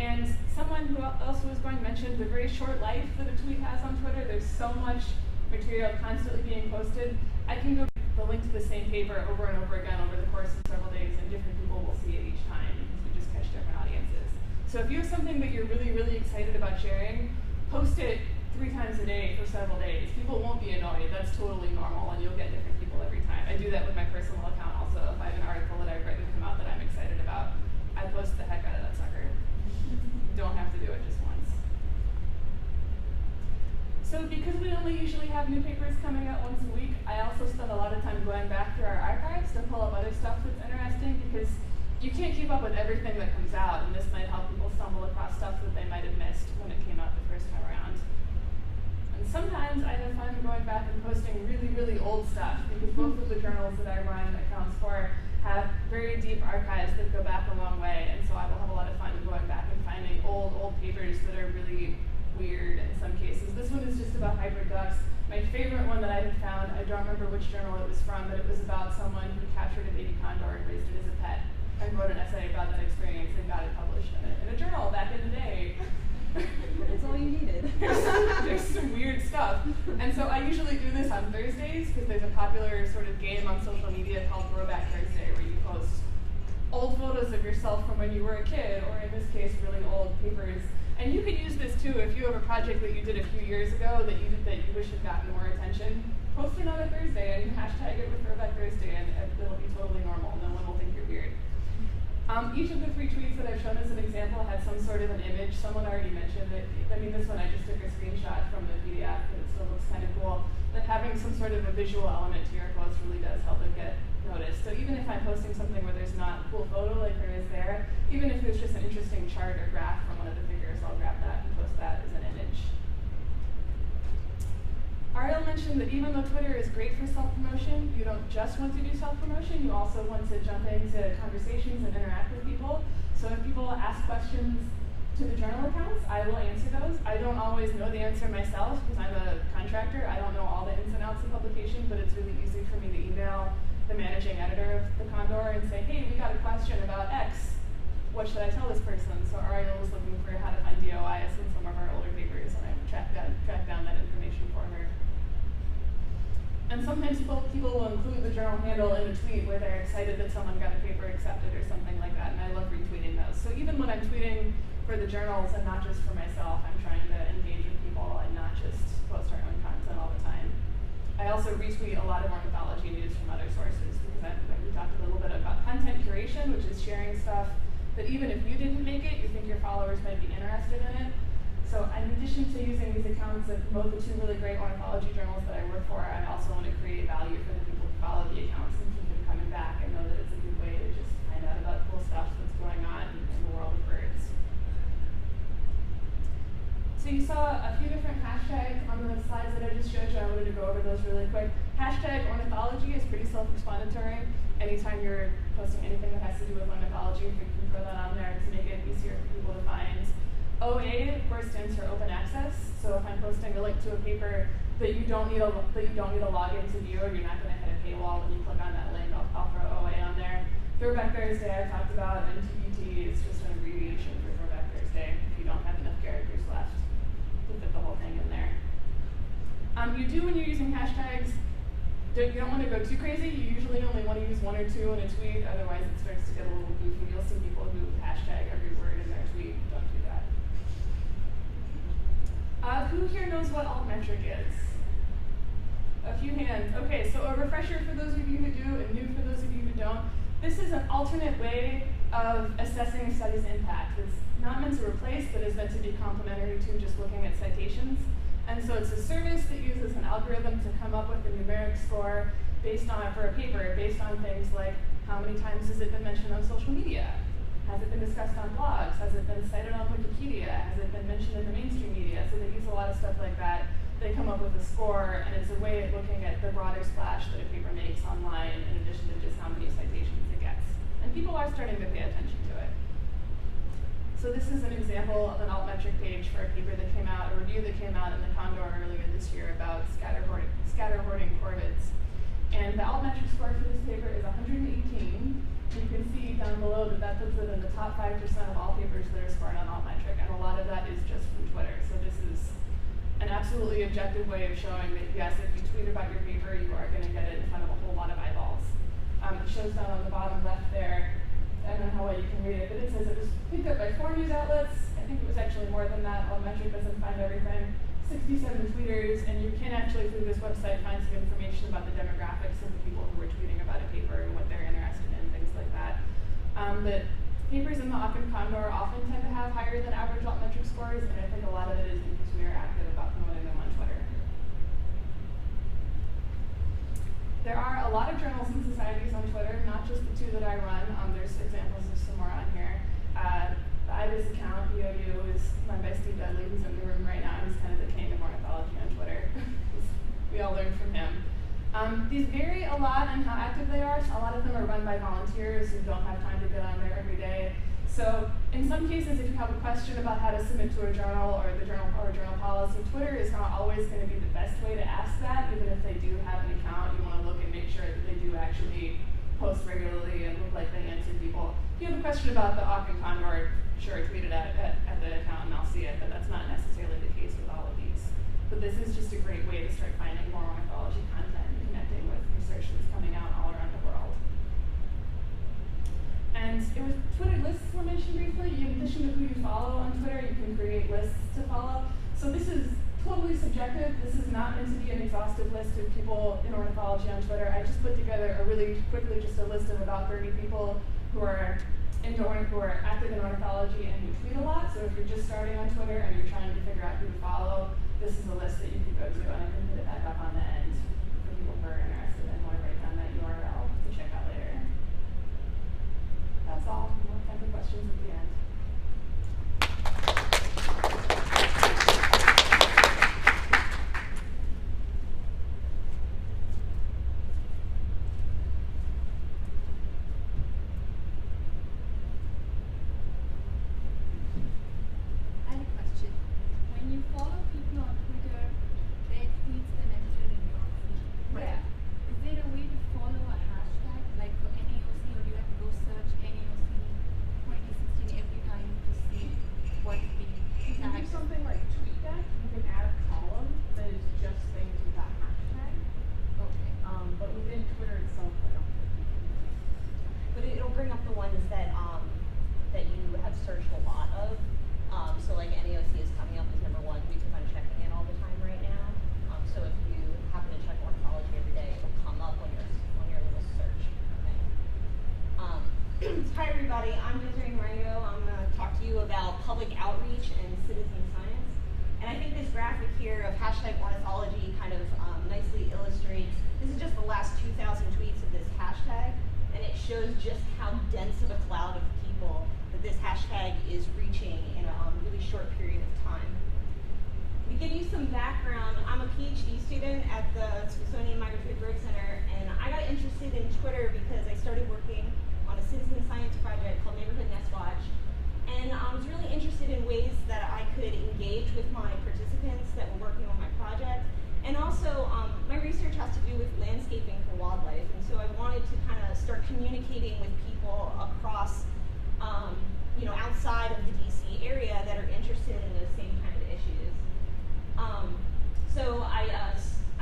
And someone who also was going to mention the very short life that a tweet has on Twitter. There's so much material constantly being posted. I can go the link to the same paper over and over again over the course of several days, and different people will see it each time because we just catch different audiences. So if you have something that you're really, really excited about sharing, post it 3 times a day for several days. People won't be annoyed. That's totally normal, and you'll get different people every time. I do that with my personal account also. If I have an article that I've written come out that I'm excited about, I post the heck out of that sucker. You don't have to do it just once. So because we only usually have new papers coming out once a week, I also spend a lot of time going back through our archives to pull up other stuff that's interesting, because you can't keep up with everything that comes out, and this might help people stumble across stuff that they might have missed when it came out the first time around. And sometimes I have fun going back and posting really, really old stuff, because both of the journals that I run accounts for have very deep archives that go back a long way, and so I will have a lot of fun going back and finding old papers that are really weird in some cases. This one is just about hybrid ducks. My favorite one that I had found, I don't remember which journal it was from, but it was about someone who captured a baby condor and raised it as a pet, and wrote an essay about that experience and got it published in a journal back in the day. That's all you needed. There's some weird stuff. And so I usually do this on Thursdays because there's a popular sort of game on social media called Throwback Thursday, where you post old photos of yourself from when you were a kid, or in this case, really old papers. And you could use this too if you have a project that you did a few years ago that you wish had gotten more attention. Post it on a Thursday and hashtag it with Throwback Thursday, and it'll be totally normal. No one will think you're weird. Each of the 3 tweets that I've shown as an example had some sort of an image. Someone already mentioned it. I mean, this one I just took a screenshot from the PDF, but it still looks kind of cool. That having some sort of a visual element to your post really does help it get noticed. So even if I'm posting something where there's not a cool photo like there is there, even if there's just an interesting chart or graph from one of the figures, I'll grab that and post that as an image. Ariel mentioned that even though Twitter is great for self-promotion, you don't just want to do self-promotion, you also want to jump into conversations and interact with people. So if people ask questions to the journal accounts, I will answer those. I don't always know the answer myself because I'm a contractor. I don't know all the ins and outs of publication, but it's really easy for me to email the managing editor of the Condor and say, hey, we got a question about X. What should I tell this person? So Ariel was looking for how to find DOIs in some of our older papers, and I tracked down that information for her. And sometimes people will include the journal handle in a tweet where they're excited that someone got a paper accepted or something like that, and I love retweeting those. So even when I'm tweeting for the journals and not just for myself, I'm trying to engage with people and not just post our own content all the time. I also retweet a lot of ornithology news from other sources, because we talked a little bit about content curation, which is sharing stuff that even if you didn't make it, you think your followers might be interested in it. So in addition to using these accounts that promote the 2 really great ornithology journals that I work for, I also want to create value for the people who follow the accounts and keep them coming back and know that it's a good way to just find out about cool stuff that's going on in the world of birds. So you saw a few different hashtags on the slides that I just showed you. I wanted to go over those really quick. Hashtag ornithology is pretty self-explanatory. Anytime you're posting anything that has to do with ornithology, you can throw that on there to make it easier for people to find. OA, of course, stands for open access. So if I'm posting a link to a paper that you don't need a login to view, or you're not going to hit a paywall when you click on that link, I'll throw OA on there. Throwback Thursday I talked about, and TBT is just an abbreviation for Throwback Thursday if you don't have enough characters left to fit the whole thing in there. You do, when you're using hashtags, You don't want to go too crazy. You usually only want to use 1 or 2 in a tweet, otherwise it starts to get a little goofy. You'll see people who hashtag every word in their tweet. Don't do that. Who here knows what altmetric is? A few hands. Okay, so a refresher for those of you who do and new for those of you who don't. This is an alternate way of assessing a study's impact. It's not meant to replace, but is meant to be complementary to just looking at citations. And so it's a service that uses an algorithm to come up with a numeric score based on, for a paper, based on things like how many times has it been mentioned on social media? Has it been discussed on blogs? Has it been cited on Wikipedia? Has it been mentioned in the mainstream media? So they use a lot of stuff like that. They come up with a score, and it's a way of looking at the broader splash that a paper makes online in addition to just how many citations it gets. And people are starting to pay attention to it. So this is an example of an altmetric page for a paper that came out, a review that came out in the Condor earlier this year about scatter hoarding corvids. And the altmetric score for this paper is 118. And you can see down below that that puts it in the top 5% of all papers that are scored on altmetric, and a lot of that is just from Twitter. So this is an absolutely objective way of showing that, yes, if you tweet about your paper, you are going to get it in front of a whole lot of eyeballs. It shows down on the bottom left there. I don't know how well you can read it, but it says it was picked up by 4 news outlets. I think it was actually more than that. Altmetric doesn't find everything. 67 tweeters, and you can actually, through this website, find some information about the demographics of the people who were tweeting about a paper and what they're interested in, things like that. But papers in the Occam Condor often tend to have higher than average altmetric scores, and I think a lot of it is because we are active about promoting them on Twitter. There are a lot of journals and societies on Twitter, not just the 2 that I run. There's examples of some more on here. The IBIS account, BOU, is run by Steve Dudley, who's in the room right now. He's kind of the king of ornithology on Twitter. We all learned from him. These vary a lot in how active they are. So a lot of them are run by volunteers who don't have time to get on there every day. So in some cases, if you have a question about how to submit to a journal or the journal or journal policy, Twitter is not always going to be the best way to ask that. Even if they do have an account, you want to look and make sure that they do actually post regularly and look like they answer people. If you have a question about the Occam Condor, sure, tweet it at the account and I'll see it, but that's not necessarily the case with all of these. But this is just a great way to start finding more ornithology content and connecting with research that's coming out all around the world. And it was Twitter lists were mentioned briefly. In addition to who you follow on Twitter, you can create lists to follow. So this is totally subjective. This is not meant to be an exhaustive list of people in ornithology on Twitter. I just put together a really quickly just a list of about 30 people who are active in ornithology and who tweet a lot. So if you're just starting on Twitter and you're trying to figure out who to follow, this is a list that you can go to, and I can put it back up on the end for people who are interested and want to write down that URL to check out later. That's all. We'll have time for questions at the end.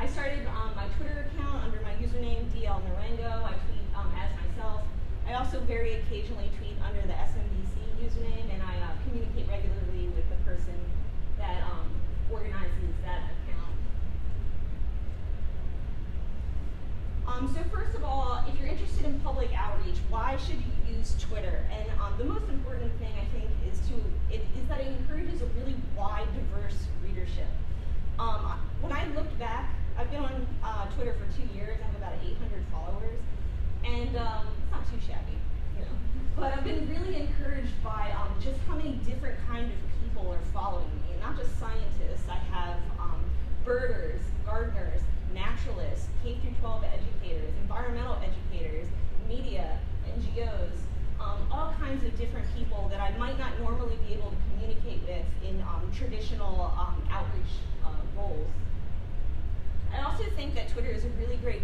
I started my Twitter account under my username DL Narango. I tweet as myself. I also very occasionally tweet under the SMBC username, and I communicate regularly with the person that organizes that account. So first of all, if you're interested in public outreach, why should you use Twitter? And the most important thing I think is that it encourages a really wide, diverse readership. When I looked back, I've been on Twitter for 2 years. I have about 800 followers, and it's not too shabby, you know. But I've been really encouraged by just how many different kind of people are following me. Not just scientists. I have birders, gardeners, naturalists, K-12 educators, environmental educators, media, NGOs, all kinds of different people that I might not normally be able to communicate with in traditional outreach roles. I also think that Twitter is a really great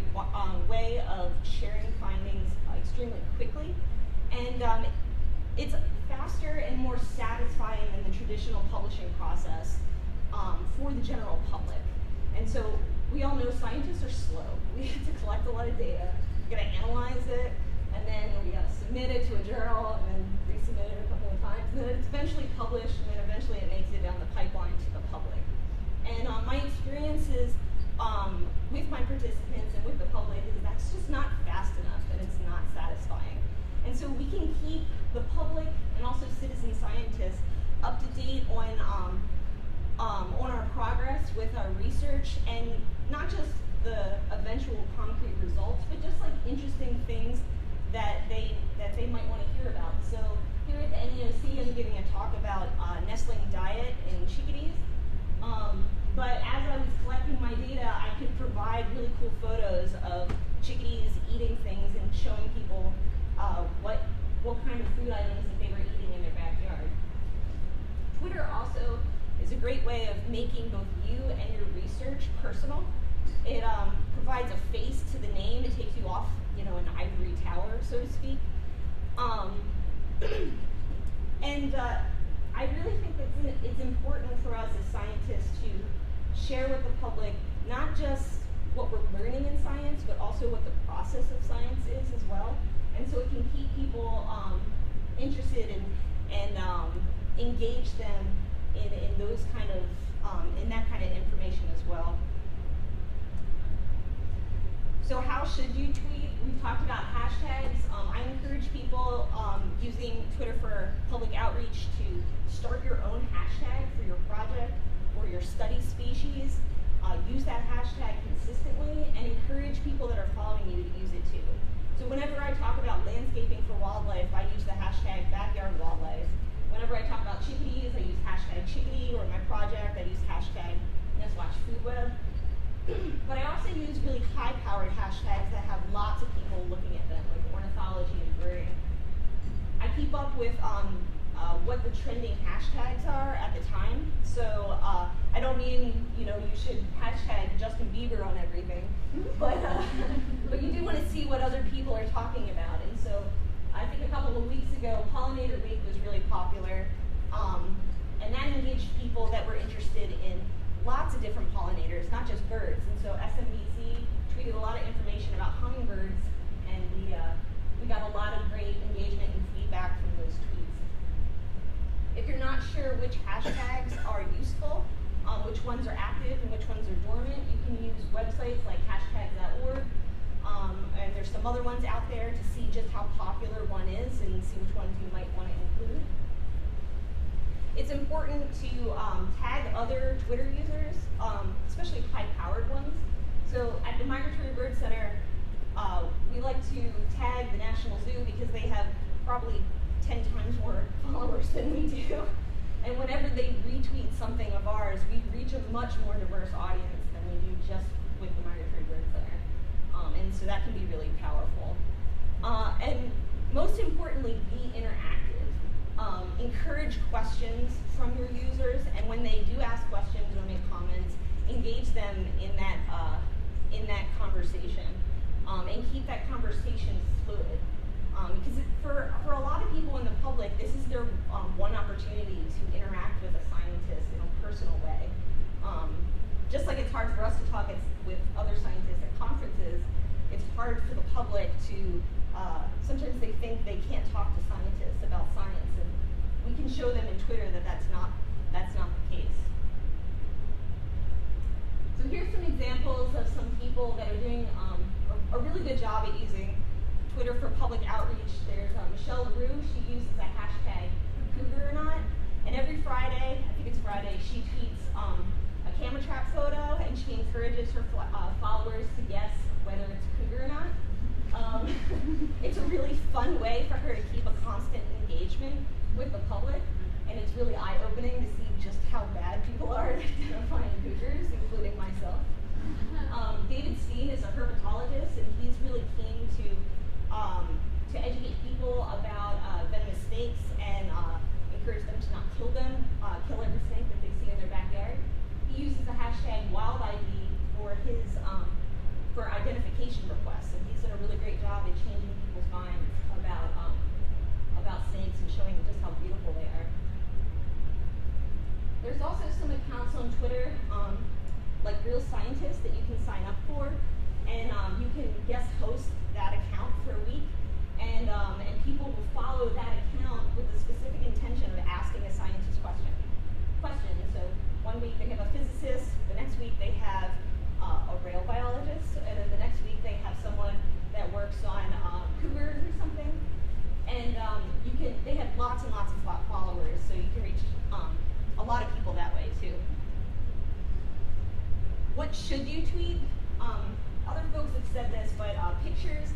way of sharing findings extremely quickly, and it's faster and more satisfying than the traditional publishing process for the general public. And so we all know scientists are slow. We have to collect a lot of data, we gotta analyze it, and then we gotta submit it to a journal, and then resubmit it a couple of times, and then it's eventually published, and then eventually it makes it down the pipeline to the public. And my experiences with my participants and with the public is that's just not fast enough, and it's not satisfying. And so we can keep the public and also citizen scientists up to date on our progress with our research, and not just the eventual concrete results, but just like interesting things that they might want to hear about. So here at the NEOC, I'm giving a talk about nestling diet in chickadees. But as I was collecting my data, I could provide really cool photos of chickadees eating things and showing people what kind of food items that they were eating in their backyard. Twitter also is a great way of making both you and your research personal. It provides a face to the name. It takes you off, you know, an ivory tower, so to speak. And I really think that it's important for us as scientists to share with the public not just what we're learning in science, but also what the process of science is as well. And so it can keep people interested and engage them in those kind of in that kind of information as well. So how should you tweet? We've talked about hashtags. I encourage people using Twitter for public outreach to start your own hashtag for your project or your study species. Use that hashtag consistently and encourage people that are following you to use it too. So whenever I talk about landscaping for wildlife, I use the hashtag backyard wildlife. Whenever I talk about chickadees, I use hashtag chickadee, or my project, I use hashtag NestWatchFoodWeb. But I also use really high-powered hashtags that have lots of people looking at them, like ornithology and birding. I keep up with what the trending hashtags are at the time. So I don't mean, you know, you should hashtag Justin Bieber on everything, but you do want to see what other people are talking about. And so I think a couple of weeks ago, Pollinator Week was really popular, and that engaged people that were interested in lots of different pollinators, not just birds. And so SMBC tweeted a lot of information about hummingbirds, and we got a lot of great engagement and feedback from those tweets. If you're not sure which hashtags are useful, which ones are active and which ones are dormant, you can use websites like hashtags.org, and there's some other ones out there to see just how popular one is and see which ones you might want to include. It's important to tag other Twitter users, especially high-powered ones. So at the Migratory Bird Center, we like to tag the National Zoo because they have probably 10 times more followers than we do. And whenever they retweet something of ours, we reach a much more diverse audience than we do just with the Migratory Bird Center. And so that can be really powerful. And most importantly, be interactive. Encourage questions from your users, and when they do ask questions or make comments, engage them in that conversation, and keep that conversation fluid. Because for a lot of people in the public, this is their one opportunity to interact with a scientist in a personal way. Just like it's hard for us to talk with think they can't talk to scientists about science, and we can show them in Twitter that that's not the case. So here's some examples of some people that are doing a really good job at using Twitter for public outreach. There's Michelle LaRue. She uses the hashtag cougar or not, and every Friday, I think it's Friday, she tweets a camera trap photo, and she encourages her followers to guess whether it's a cougar or not. It's a really fun way for her to keep a constant engagement with the public, and it's really eye-opening to see just how bad people are at identifying cougars, including myself. David Steen is a herpetologist, and he's really keen to educate people about venomous snakes and encourage them to not kill every snake that they see in their backyard. He uses the hashtag WildID for his for identification requests, and he's done a really great job at changing people's minds about snakes and showing just how beautiful they are. There's also some accounts on Twitter, like Real Scientists, that you can sign up for, and you can guest host that account for a week, and people will follow that account with the specific intention of asking a scientist question. So one week they have a physicist, the next week they have a rail biologist, and then the next week they have someone that works on cougars or something. And they have lots and lots of followers, so you can reach a lot of people that way too. What should you tweet? Other folks have said this, but pictures,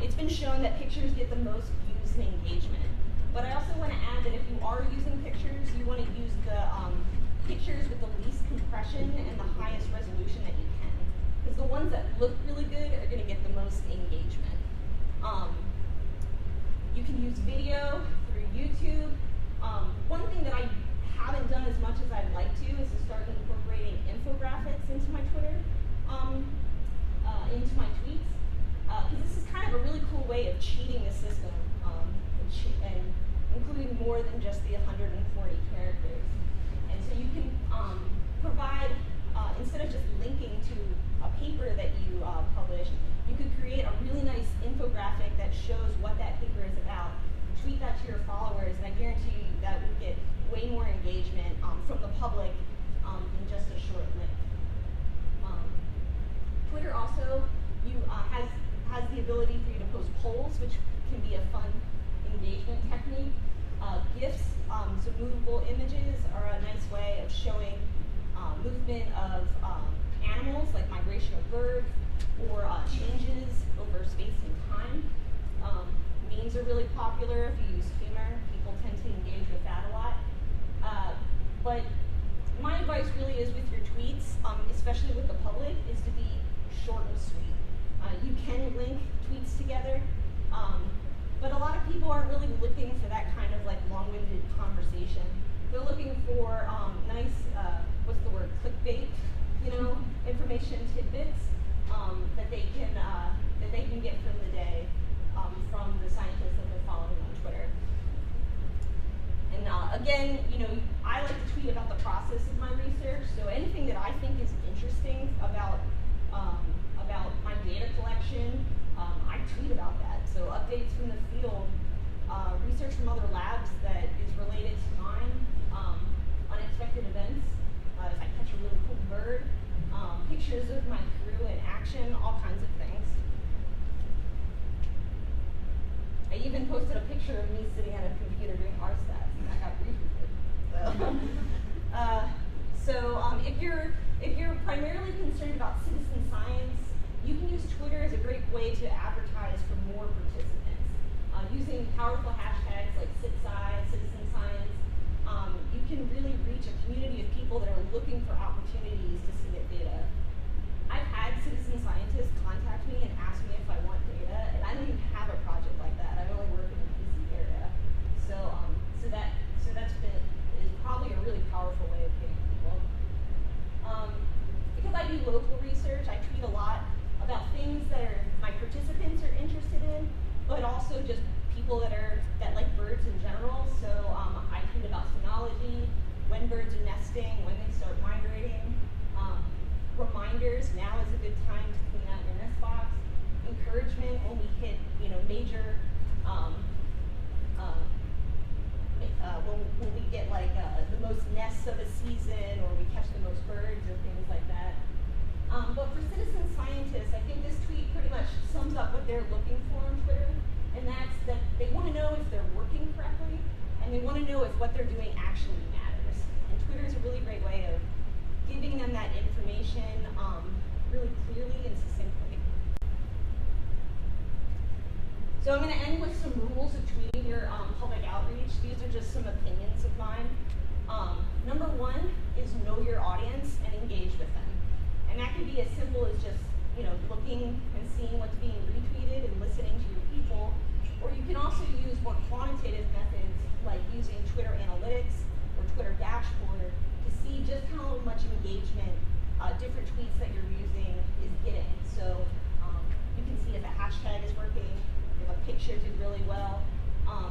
it's been shown that pictures get the most views and engagement. But I also want to add that if you are using pictures, you want to use the pictures with the least compression and the highest resolution that you can. Because the ones that look really good are going to get the most engagement. You can use video through YouTube. One thing that I haven't done as much as I'd like to is to start incorporating infographics into my Twitter, into my tweets. Because this is kind of a really cool way of cheating the system, and including more than just the 140 characters. And so you can provide, instead of just linking to a paper that you published, you could create a really nice infographic that shows what that paper is about. Tweet that to your followers, and I guarantee you that would get way more engagement from the public in just a short link. Twitter also has the ability for you to post polls, which can be a fun engagement technique. GIFs, so movable images, are a nice way of showing movement of animals, like migration of birds, or changes over space and time. Memes are really popular. If you use humor, people tend to engage with that a lot. But my advice really is with your tweets, especially with the public, is to be short and sweet. You can link tweets together, but a lot of people aren't really looking for that kind of like long-winded conversation. They're looking for nice, what's the word, clickbait, information tidbits that they can get from the day from the scientists that they're following on Twitter. And again, I like to tweet about the process of my research. So anything that I think is interesting about my data collection, I tweet about that. So updates from the field, research from other labs that is related to mine, unexpected events, if I catch a really cool bird, pictures of my crew in action, all kinds of things. I even posted a picture of me sitting at a computer doing RStats, and I got retweeted. So if you're primarily concerned about citizen science, you can use Twitter as a great way to advertise for more participants. Using powerful hashtags like CitSci, citizen science, you can really reach a community of people that are looking for opportunities to submit data. I've had citizen scientists contact me and ask me if I want data, and I don't even have a project like that. I only work in the PC area. So is probably a really powerful way of getting people. Because I do local research, I tweet a lot about things that my participants are interested in, but also just people that like birds in general. So I tweet about phenology, when birds are nesting, when they start migrating, reminders, now is a good time to clean out your nest box, encouragement when we hit major when we get like the most nests of a season, or we catch the most birds, or things like that. But for citizen scientists, I think this tweet pretty much sums up what they're looking for on Twitter, and that's that they want to know if they're working correctly, and they want to know if what they're doing actually matters. And Twitter is a really great way of giving them that information really clearly and succinctly. So I'm going to end with some rules of tweeting your public outreach. These are just some opinions of mine. Number one is know your audience and engage with them. And that could be as simple as just looking and seeing what's being retweeted and listening to your people. Or you can also use more quantitative methods like using Twitter Analytics or Twitter Dashboard to see just how much engagement different tweets that you're using is getting. So you can see if a hashtag is working, if a picture did really well,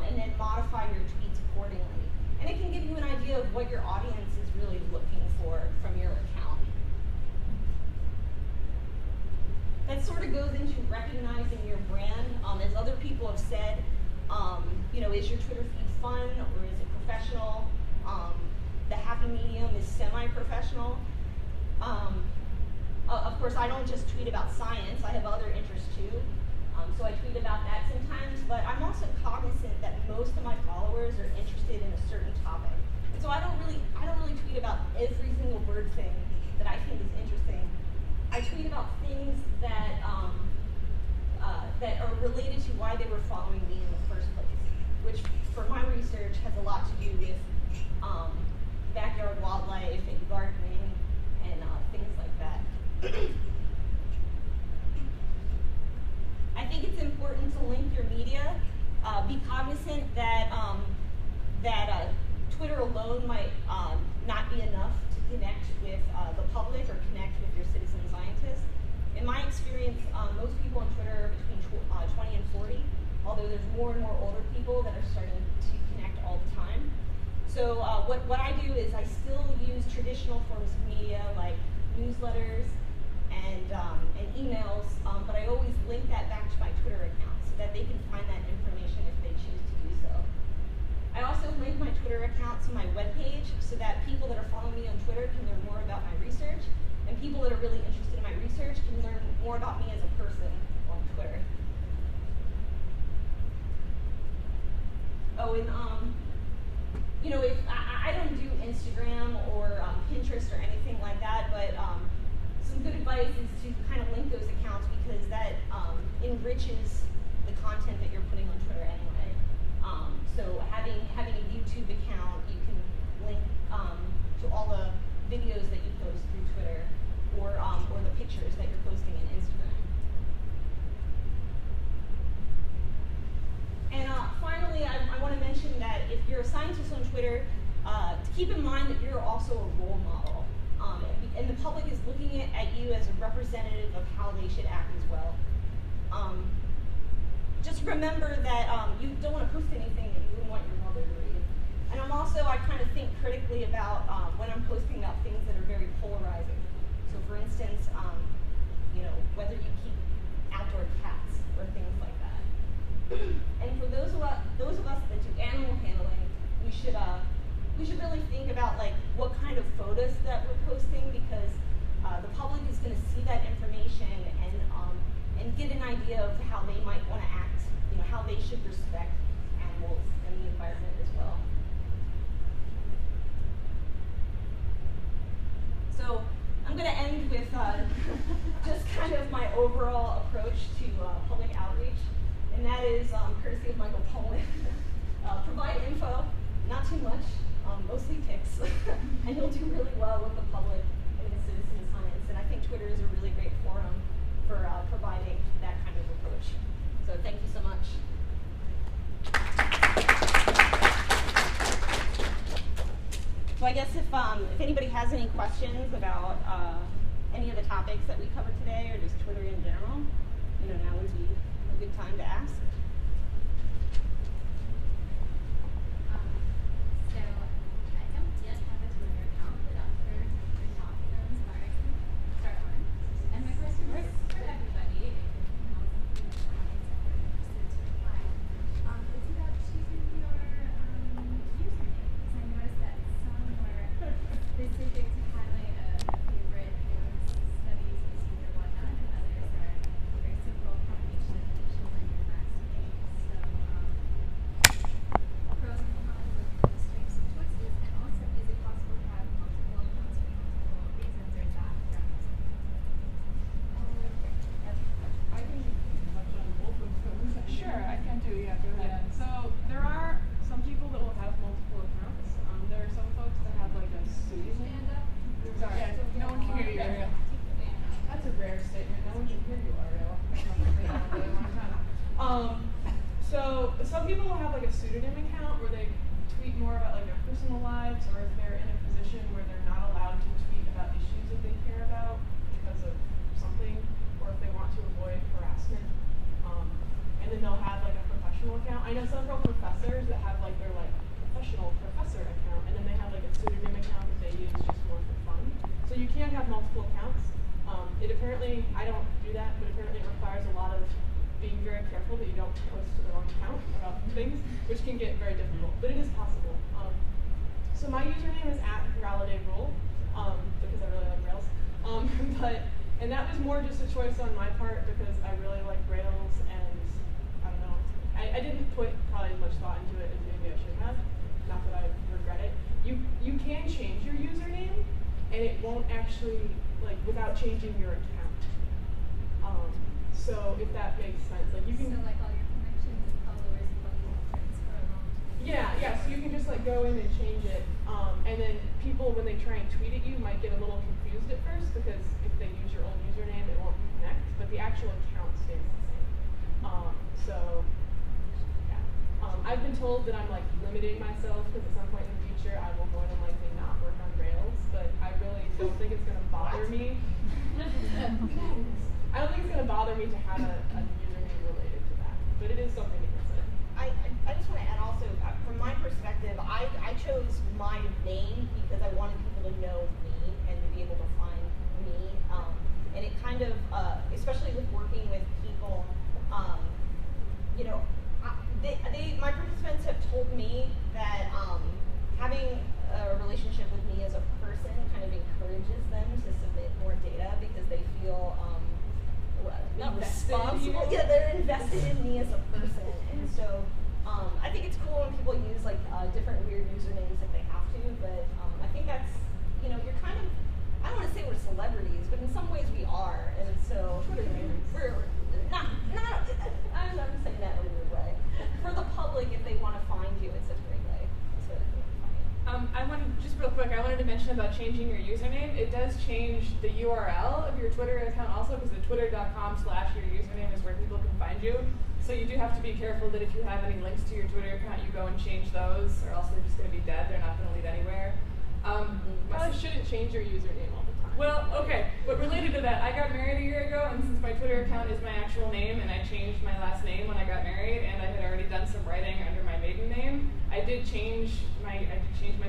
and then modify your tweets accordingly. And it can give you an idea of what your audience is really looking for from your account. That sort of goes into recognizing your brand. As other people have said, is your Twitter feed fun or is it professional? The happy medium is semi-professional. Of course, I don't just tweet about science. I have other interests too. So I tweet about that sometimes, but I'm also cognizant that most of my followers are interested in a certain topic. And so I don't really tweet about every single bird thing that I think is interesting. I tweet about things that that are related to why they were following me in the first place, which for my research has a lot to do with backyard wildlife and gardening and things like that. I think it's important to link your media. Be cognizant that Twitter alone might not be enough to connect with the public or connect with your citizen scientists. In my experience, most people on Twitter are between 20 and 40, although there's more and more older people that are starting to connect all the time. So what I do is I still use traditional forms of media like newsletters and emails, but I always link that back to my Twitter account so that they can find that information if they choose to do so. I also link my Twitter account to my webpage so that people that are following me on Twitter can learn more about my research, and people that are really interested in my research can learn more about me as a person on Twitter. Oh, and if I don't do Instagram or Pinterest or anything like that, but some good advice is to kind of link those accounts because that enriches the content that you're putting on Twitter anyway. So having a YouTube account, you can link to all the videos that you post through Twitter, or the pictures that you're posting in Instagram. And finally, I want to mention that if you're a scientist on Twitter, to keep in mind that you're also a role model. And the public is looking at you as a representative of how they should act as well. Just remember that you don't want to post anything that you wouldn't want your mother to read. And I kind of think critically about when I'm posting about things that are very polarizing. So for instance, whether you keep outdoor cats or things like that. And for those of us that do animal handling, we should really think about like what kind of photos that we're posting, because the public is going to see that information and get an idea of how they might want to act, how they should respect animals and the environment as well. So I'm going to end with just kind of my overall approach to public outreach, and that is courtesy of Michael Pollan. Provide info, not too much, mostly pics, and you'll do really well with the public and in citizen science. And I think Twitter is a really great forum for providing that kind of approach. So thank you so much. So I guess if anybody has any questions about any of the topics that we covered today, or just Twitter in general, now would be a good time to ask. So I don't yet have a Twitter account, but after the talk sounds I can start one. And my question is for everybody. If you know something that you're interested to reply. So some people will have like a pseudonym account where they tweet more about like their personal lives, or if they're in a position where they're not allowed to tweet about issues that they care about because of something, or if they want to avoid harassment. And then they'll have like a professional account. I know several professors that have like their like professional professor account, and then they have like a pseudonym account that they use just more for fun. So you can have multiple accounts. It apparently, I don't do that, but apparently it requires a lot of being very careful that you don't post to the wrong account about things, which can get very difficult, but it is possible. So my username is @RaladeRule, because I really like Rails. And that was more just a choice on my part because I really like Rails, and I don't know, I didn't put probably as much thought into it as maybe I should have. Not that I regret it. You can change your username, and it won't actually, like, without changing your account. So if that makes sense, like you can. So like all your connections and followers and transfer along. Yeah. So you can just like go in and change it, and then people when they try and tweet at you might get a little confused at first because if they use your old username, it won't connect, but the actual account stays the same. I've been told that I'm like limiting myself because at some point in the future I will more than likely not work on Rails, but I really don't think it's going to bother me. I don't think it's going to bother me to have a username related to that, but it is something to consider. I just want to add also, from my perspective, I chose my name because I wanted people to know me and to be able to find me. And it kind of, especially with working with people, you know, my participants have told me that having a relationship with me as a person kind of encourages them to submit more data because they feel not responsible. Yeah, they're invested in me as a person, and so I think it's cool when people use like different weird usernames if they have to. But I think that's, you know, you're kind of, I don't want to say we're celebrities, but in some ways we are, and so we're not. I'm saying that in a weird way. For the public, if they want to find you, it's a great way. So I wanted, just real quick, I wanted to mention about changing your username. It does change the URL of your Twitter account also, because the twitter.com/your username is where people can find you. So you do have to be careful that if you have any links to your Twitter account, you go and change those, or else they're just going to be dead. They're not going to lead anywhere. Probably shouldn't change your username all the time. Well, okay, but related to that, I got married a year ago, and since my Twitter account is my actual name, and I changed my last name when I got married, and I had already done some writing under my maiden name, I did change my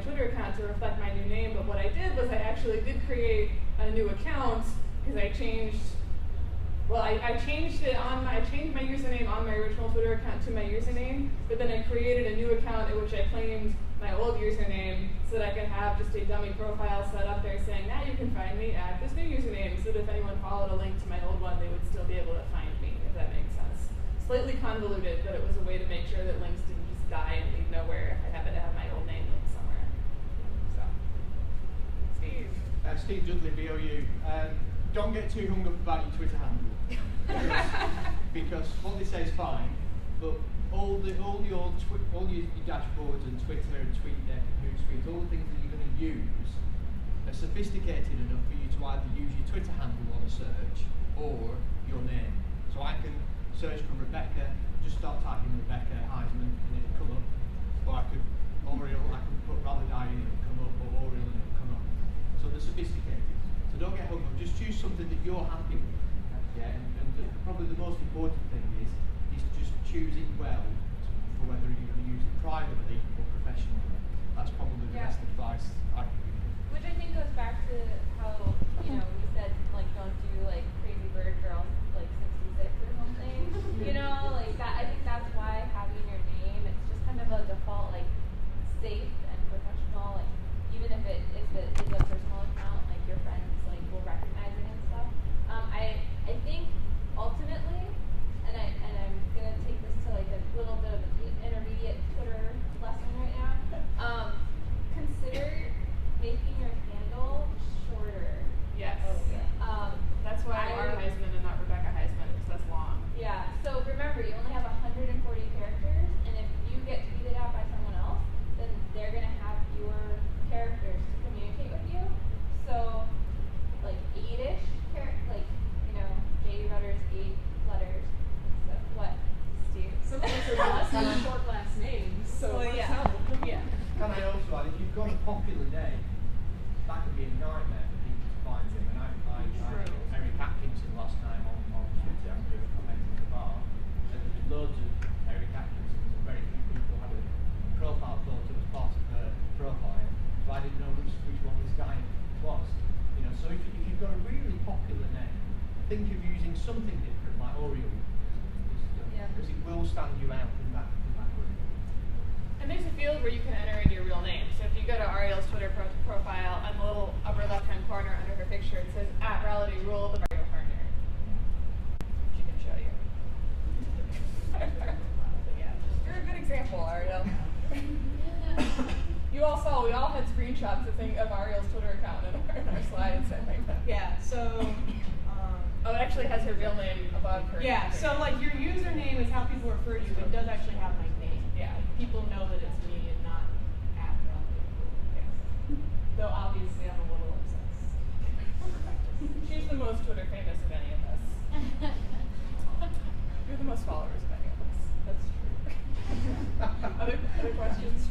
Twitter account to reflect my new name. But what I did was I actually did create a new account because I changed. Well, I changed my username on my original Twitter account to my username, but then I created a new account in which I claimed my old username so that I could have just a dummy profile set up there saying, now you can find me at this new username, so that if anyone followed a link to my old one, they would still be able to find me, if that makes sense. Slightly convoluted, but it was a way to make sure that links didn't just die and lead nowhere if I happen to have my old name linked somewhere. So, Steve. Steve Dudley, BOU. Don't get too hung up about your Twitter handle. Because what they say is fine, but all your dashboards and Twitter and TweetDeck and Hootsuite, all the things that you're going to use are sophisticated enough for you to either use your Twitter handle on a search or your name. So I can search for Rebecca, just start typing Rebecca Heisman and it'll come up. Or I could put Raladay in, it'll come up, or Oriel and it'll come up. So they're sophisticated. So don't get hung up, just choose something that you're happy with. Yeah, and probably the most important thing is just choosing well for whether you're going to use it privately or professionally. That's probably the best advice I can give you. Which I think goes back to how, you know, we said, like, don't do, like, Crazy Bird Girl, like, 66 or something. You know, like, that. I think that's why having your name, it's just kind of a default, like, safe and professional, like, even if it is a personal account, like, your friends, like, will recognize it and stuff. I think, ultimately, and I'm going to take this to, like, a little bit of an intermediate Twitter lesson right now, consider making your handle shorter short last names, so Well, it works yeah. out. Yeah. Can I also add, if you've got a popular name, that can be a nightmare for people to find you. And I True. Eric Atkinson last time on Twitter after I went to the bar, and there was loads of Eric Atkinsons, and very few people had a profile photo as part of their profile, so I didn't know which one this guy was. You know, so if you've got a really popular name, think of using something different, like Oriole, because it will stand you out in that group. And there's a field where you can enter in your real name. So if you go to Ariel's Twitter profile, on the little upper left-hand corner under her picture, it says @RealityRule, the Ariel partner. She can show you. Yeah, you're a good example, Ariel. You all saw, we all had screenshots of Ariel's Twitter account in our slides. Yeah, so Oh, it actually has her real name above her. yeah, so like your username is how people refer to you. It does actually have my name. Yeah. Like, people know that it's me and not @Relative. Yes. Though obviously I'm a little obsessed. She's the most Twitter famous of any of us. You're the most followers of any of us. That's true. Other questions?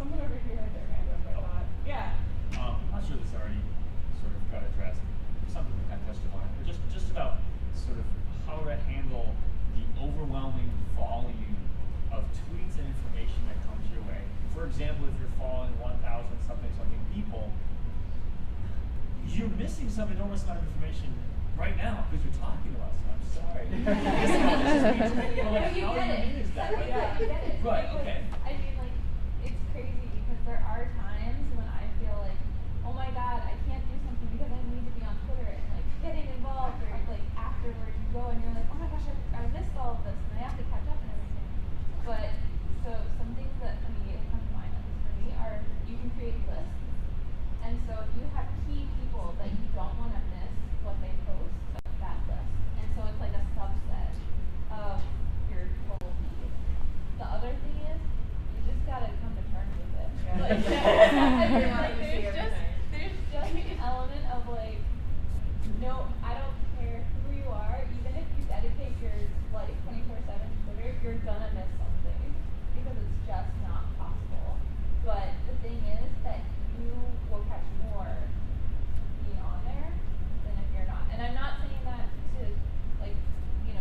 Someone over here had their hand up, I thought. Yeah. I'm not sure this already sort of got addressed. Something we kind of touched upon, but just about sort of how to handle the overwhelming volume of tweets and information that comes your way. For example, if you're following 1,000 something people, you're missing some enormous amount of information right now because you're talking about some. I'm sorry. You get it. That, You get it. Right. Okay. I mean, like, it's crazy because there are times when I feel like, oh my god, I can't do something because I need to be on Twitter and like getting involved, or like afterwards you go and you're like, oh my gosh, I missed all of this and I have to catch up and everything. But so some things that immediately come to mind, at least for me, are you can create lists. And so if you have key people that you don't want to miss what they post, that list. And so it's like a subset of your total feed. The other thing is, you just gotta come to terms with it. Like, there's just an element of like, no, I don't care who you are, even if you dedicate your life 24/7 to Twitter, you're gonna miss something because it's just not possible. But the thing is that you will catch more being on there than if you're not. And I'm not saying that to like,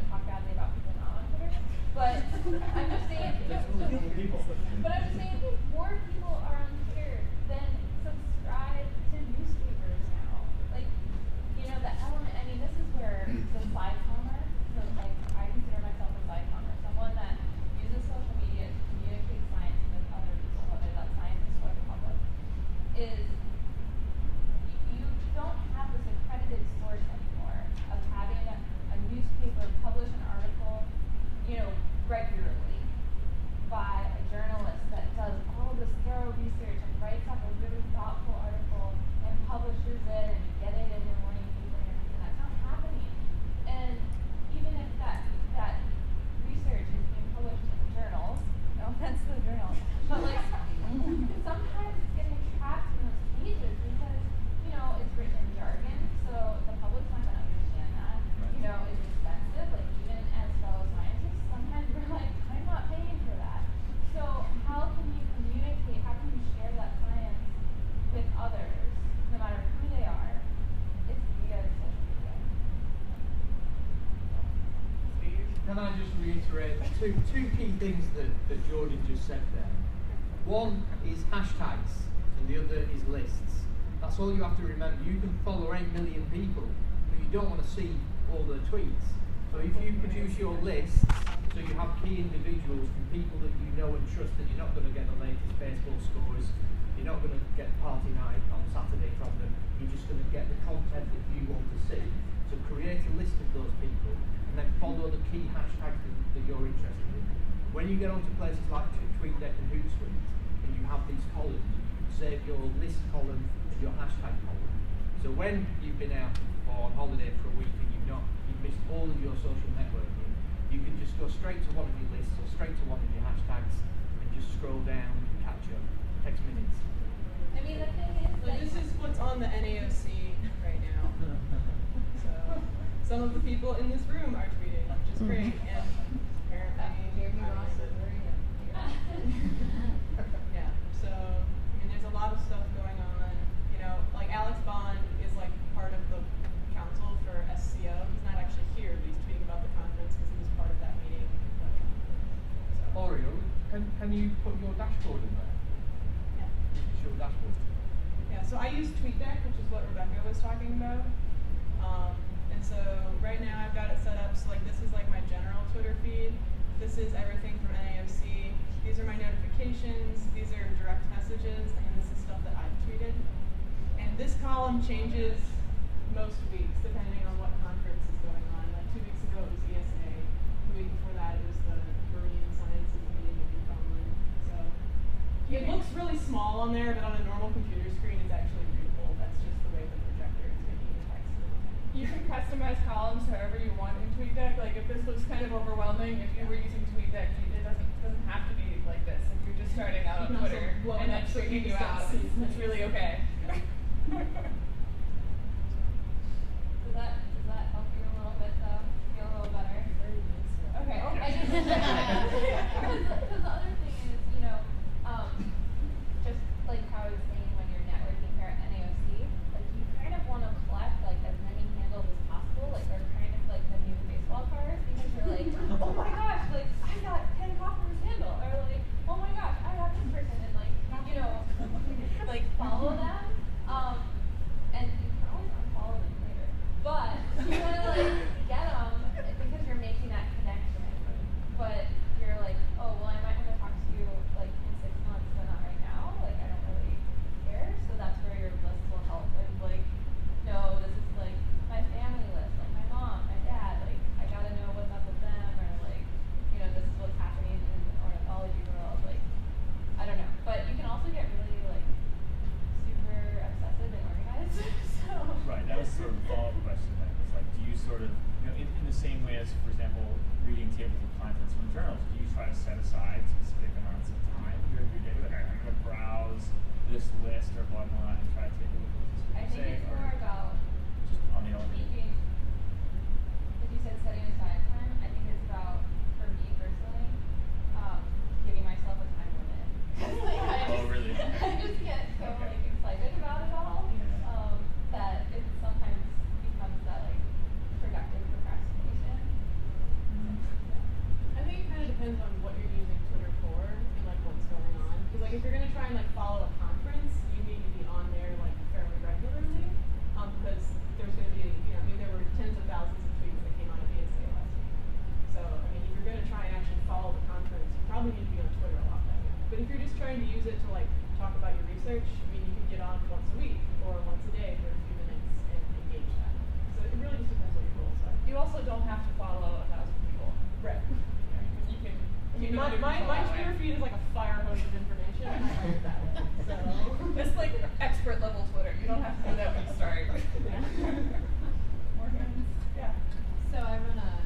talk badly about people not on Twitter, but I'm just saying but I'm just saying if more people are on Twitter, then subscribe to newspapers now. Like, the element, I mean, this is where the scicomm, so like I consider myself a scicomm, someone that uses social media to communicate science with other people, whether that's scientists or the public, is you don't have this accredited source anymore of having a newspaper publish an article, regularly by a journalist that does all this thorough research and writes up a really thoughtful article and publishes it and you get it in your morning paper and everything. That's not happening. And even if that research is being published in journals, no offense to the journals, but like sometimes it's getting trapped in those pages because, it's written in jargon, so the public's not gonna understand that. It's expensive, like even as fellow scientists, sometimes we're like, I'm not paying for that. So how can you communicate, how can you share that science with others, no matter who they are? It's via social media. Can I just reiterate two key things that Jordan just said there? One is hashtags and the other is lists. That's all you have to remember. You can follow 8 million people, but you don't want to see all their tweets. So if you produce your lists, so you have key individuals from people that you know and trust, that you're not going to get the latest baseball scores, you're not going to get party night on Saturday from them, you're just going to get the content that you want to see. So create a list of those people and then follow the key hashtags that you're interested in. When you get onto places like TweetDeck and Hootsuite, and you have these columns, you can save your list column and your hashtag column. So when you've been out on holiday for a week and you've missed all of your social networking, you can just go straight to one of your lists or straight to one of your hashtags and just scroll down and catch up. It takes minutes. I mean, the thing is, So this is what's on the NAOC right now. some of the people in this room are tweeting, which is great. And apparently, yeah. So I mean, there's a lot of stuff going on. You know, like Alex Bond is like part of the council for SCO. He's not actually here, but he's tweeting about the conference because he was part of that meeting electronically. So. Oriel, can you put your dashboard in there? Yeah. Show the dashboard. Yeah, so I use TweetDeck, which is what Rebecca was talking about. And so right now I've got it set up so like this is like my general Twitter feed. This is everything from NAOC. These are my notifications. These are direct messages, and this is stuff that I've tweeted. And this column changes most weeks depending on what conference is going on. Like 2 weeks ago it was ESA. The week before that it was the Marine Sciences meeting in Newfoundland. So it looks really small on there, but on a normal computer screen it's actually beautiful. That's just the way the projector is making the text. You can customize columns however you want in TweetDeck. Like if this looks kind of overwhelming, if you were using TweetDeck, it doesn't have to be like this. If you're just starting out on Twitter and that's freaking you out, it's really okay. Does that help you a little bit though? Feel a little better? Okay. I just because the other thing is, you know, just like how I was saying when you're networking here at NAOC, like you kind of want to collect like as many handles as possible. Like they're kind of like the new baseball cards because you're like, oh my gosh, like I got Ken Kaufman's handle, or like, oh my gosh, I got this person, and like, you know, like follow them. And you can always unfollow them later, but you want to like get them because you're making that connection. But you're like, oh well, I might want to talk to you like in 6 months, but not right now. Like I don't really care. So that's where your list will help. And like, no, this is like my family list, like my mom, my dad. Like I gotta know what's up with them, or like, you know, this is what's happening in the ornithology world. Like I don't know. But you can also get really like super obsessive and organized. So Right, that was sort of the follow-up question then. It's like, do you sort of, you know, in the same way as, for example, reading tables of contents from journals, do you try to set aside specific amounts of time during your day? Like, I'm going to browse this list or whatnot and try to take a look at this. I think it's more about just on the element. keeping. If you said setting aside time, I think it's about, for me personally, giving myself a time limit. Like, Really? I just get so like excited about it all that it sometimes becomes that like productive procrastination. I think it kind of depends on what you're using Twitter for and like what's going on. Because like if you're gonna try and like follow a conference, you need to be on there like fairly regularly. Because there's gonna be, you know, I mean there were tens of thousands of tweets that came out of ESA last week. So I mean if you're gonna try and actually follow the conference, you probably need to be on Twitter a lot better. But if you're just trying to use it to like talk about your research, I mean you can get on once a week or once a day for a few minutes and engage that. So it really just depends what your goals are. You also don't have to follow 1,000 people. Right. You can. I mean, my Twitter feed is like a fire hose of information. I like that. So It's like expert level Twitter. You don't have to do that when you start. Morgan? Yeah. So I run a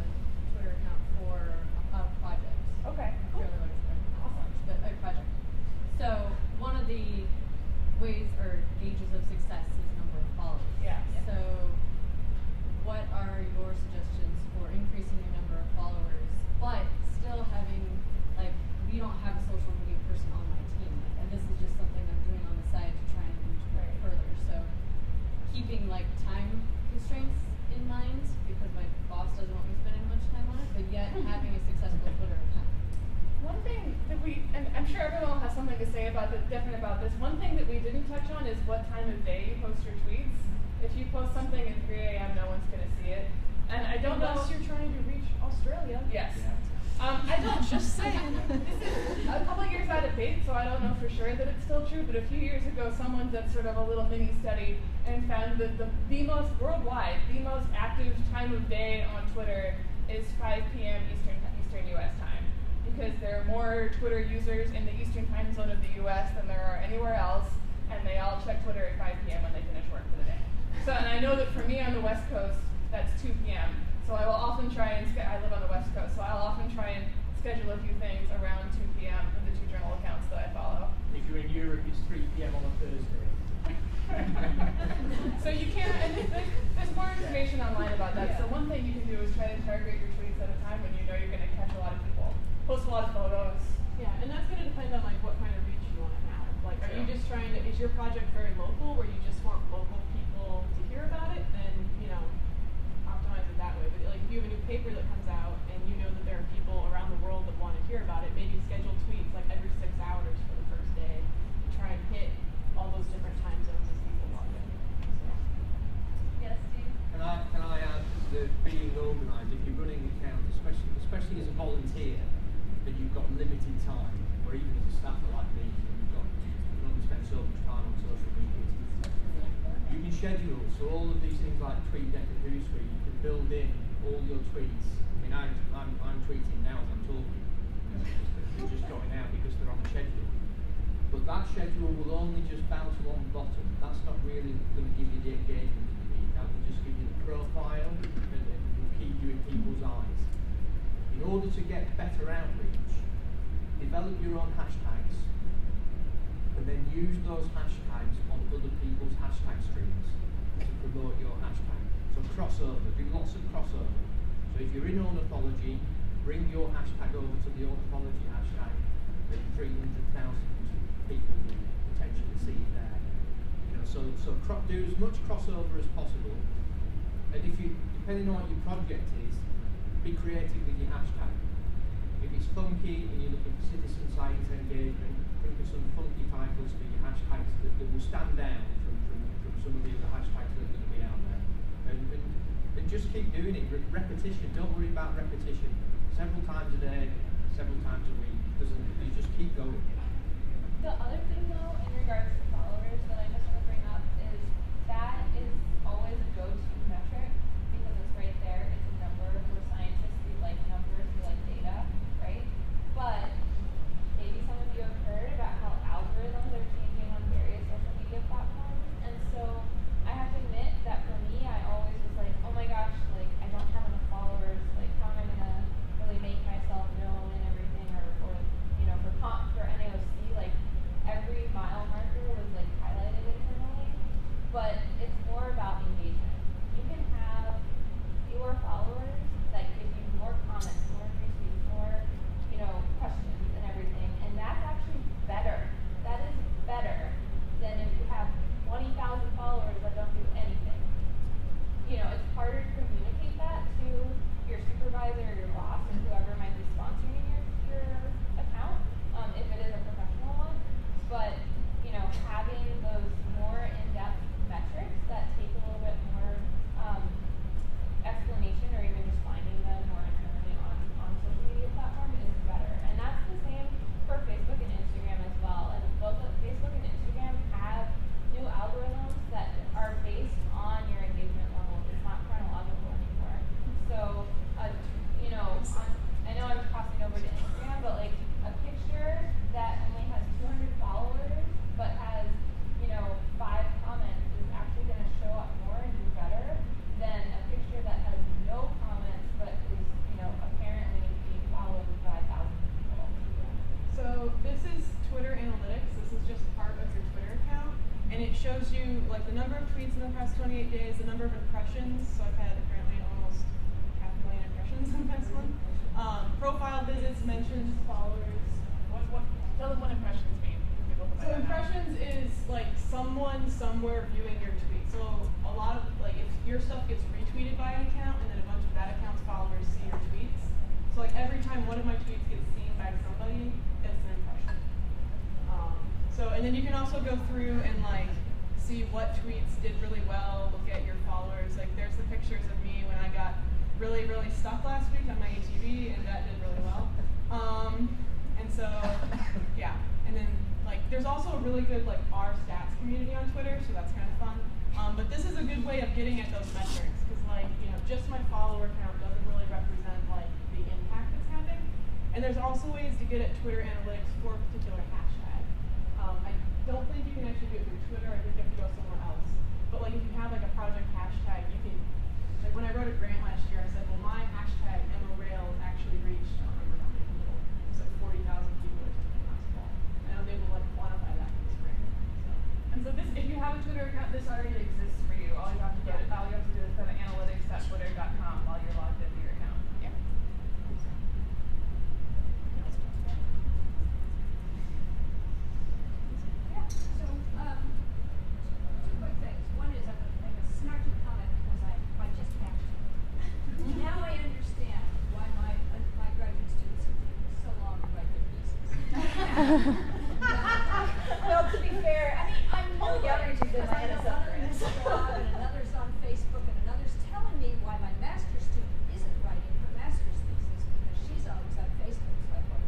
Twitter account for a project. Okay. I don't really know what it's called, but a project. So one of the ways or gauges of success is number of followers. Yeah. So what are your suggestions for increasing your number of followers, but still having, like, we don't have a social media person on my team, like, and this is just something I'm doing on the side to try and reach further. So keeping like time constraints in mind, because my boss doesn't want me spending much time on it, but yet having a successful Twitter account. One thing that and I'm sure everyone will have something to say different about this. One thing that we didn't touch on is what time of day you post your tweets. If you post something at 3 a.m., no one's going to see it. And I don't know. unless you're trying to reach Australia. Yes. Yeah. I don't just saying. This is a couple years out of date, so I don't know for sure that it's still true. But a few years ago, someone did sort of a little mini study and found that the most worldwide, the most active time of day on Twitter is 5 p.m. Eastern U.S. time, because there are more Twitter users in the Eastern time zone of the U.S. than there are anywhere else, and they all check Twitter at 5 p.m. when they finish work for the day. So, and I know that for me on the West Coast, that's 2 p.m. So I will often try and I live on the West Coast, so I'll often try and schedule a few things around 2 p.m. for the 2 journal accounts that I follow. If you're in Europe, it's 3 p.m. on a Thursday. So you can't, and there's more information online about that. So one thing you can do is try to target your tweets at a time when you know you're going to catch a lot of people. Post a lot of photos. Yeah, and that's going to depend on like what kind of reach you want to have. Like, are you just trying to, is your project very local where you just want local people to hear about it? Then, optimize it that way. But like if you have a new paper that comes out and you know that there are people around the world that want to hear about it, maybe schedule tweets like every 6 hours for the first day and try and hit all those different time zones as people log in. So. Yes, Steve? Can I add that being organised, if you're running an account, especially as a volunteer, and you've got limited time, or even as a staffer like me, you can only spend so much time on social media. You can schedule, so all of these things like TweetDeck and Hootsuite, you can build in all your tweets. I mean, I'm tweeting now as I'm talking. They're just going out because they're on a schedule. But that schedule will only just bounce along the bottom. That's not really going to give you the engagement you need. That will just give you the profile and keep you in people's eyes. In order to get better outreach, develop your own hashtags and then use those hashtags on other people's hashtag streams to promote your hashtag. So crossover, do lots of crossover. So if you're in ornithology, bring your hashtag over to the ornithology hashtag, then 300,000 people will potentially see it there. So do as much crossover as possible. And if you, depending on what your project is, be creative with your hashtag. If it's funky and you're looking for citizen science engagement, think of some funky titles for your hashtags that will stand out from some of the other hashtags that are going to be out there. And just keep doing it. Repetition. Don't worry about repetition. Several times a day, several times a week. You just keep going. The other thing, though, in regards to followers that I just want to bring up is that is always a go-to metric because it's right there. It's a number. We're scientists. We like numbers. We like data, right? But maybe some of you have heard about how algorithms are changing on various social media platforms. And so I have to admit that for me, I always was like, oh my gosh, like I don't have enough followers. Like how am I going to really make myself known and everything? Or for NAOC, like every mile marker was like highlighted internally, but it's more about engagement. You can have fewer followers that give you more comments, more retweets, more, questions and everything, and that's actually better. That is better than if you have 20,000 followers that don't do anything. It's harder to communicate that to your supervisor or your boss or whoever might be sponsoring your account, if it is a professional one. But, having those more in-depth metrics that take a little bit more explanation or even just finding them more internally on social media platform is better. And that's the same for Facebook and Instagram as well. And both Facebook and Instagram have new algorithms that are based on your engagement level. It's not chronological anymore. So, I know I'm crossing over to Instagram, but like a picture that only has 200 followers but has 5 comments is actually going to show up more and do better than a picture that has no comments but is apparently being followed by thousands of people. So this is Twitter Analytics. This is just part of your Twitter account, and it shows you like the number of tweets in the past 28 days, the number of impressions. So I've had apparently almost 500,000 impressions in the past month. Profile visits, mentions, followers. Tell them what impressions mean. So impressions is like someone somewhere viewing your tweet. So a lot of like if your stuff gets retweeted by an account and then a bunch of that account's followers see your tweets. So like every time one of my tweets gets seen by somebody, it's an impression. And then you can also go through and like see what tweets did really well, look at your followers. Like there's the pictures of me when I got really, really stuck last week on my ATV, and that did really well. And so, yeah. And then like there's also a really good like R stats community on Twitter, so that's kind of fun. But this is a good way of getting at those metrics because like just my follower count doesn't really represent like the impact it's having. And there's also ways to get at Twitter analytics for a particular hashtag. I don't think you can actually do it through Twitter. I think you have to go somewhere else. But like if you have like a project hashtag, you can. Like when I wrote a grant last year, I said, well, my hashtag #MORails actually reached, I don't remember how many people. It was like 40,000 people or something last fall. And I was able to like quantify that for the spring. And so this, if you have a Twitter account, this already exists for you. All you have to do is go to analytics.twitter.com while you're logged into your account. Yeah. Yeah, so, two quick things. One is I'm gonna make a snarky comment because I just hatched it. Now I understand why my graduate students have taken so long to write their thesis. Well, to be fair, I mean, I'm Public outreach is in my head because I know itself, one of them right? is a blog and another's on Facebook and another's telling me why my master's student isn't writing her master's thesis because she's always on Facebook. So I thought,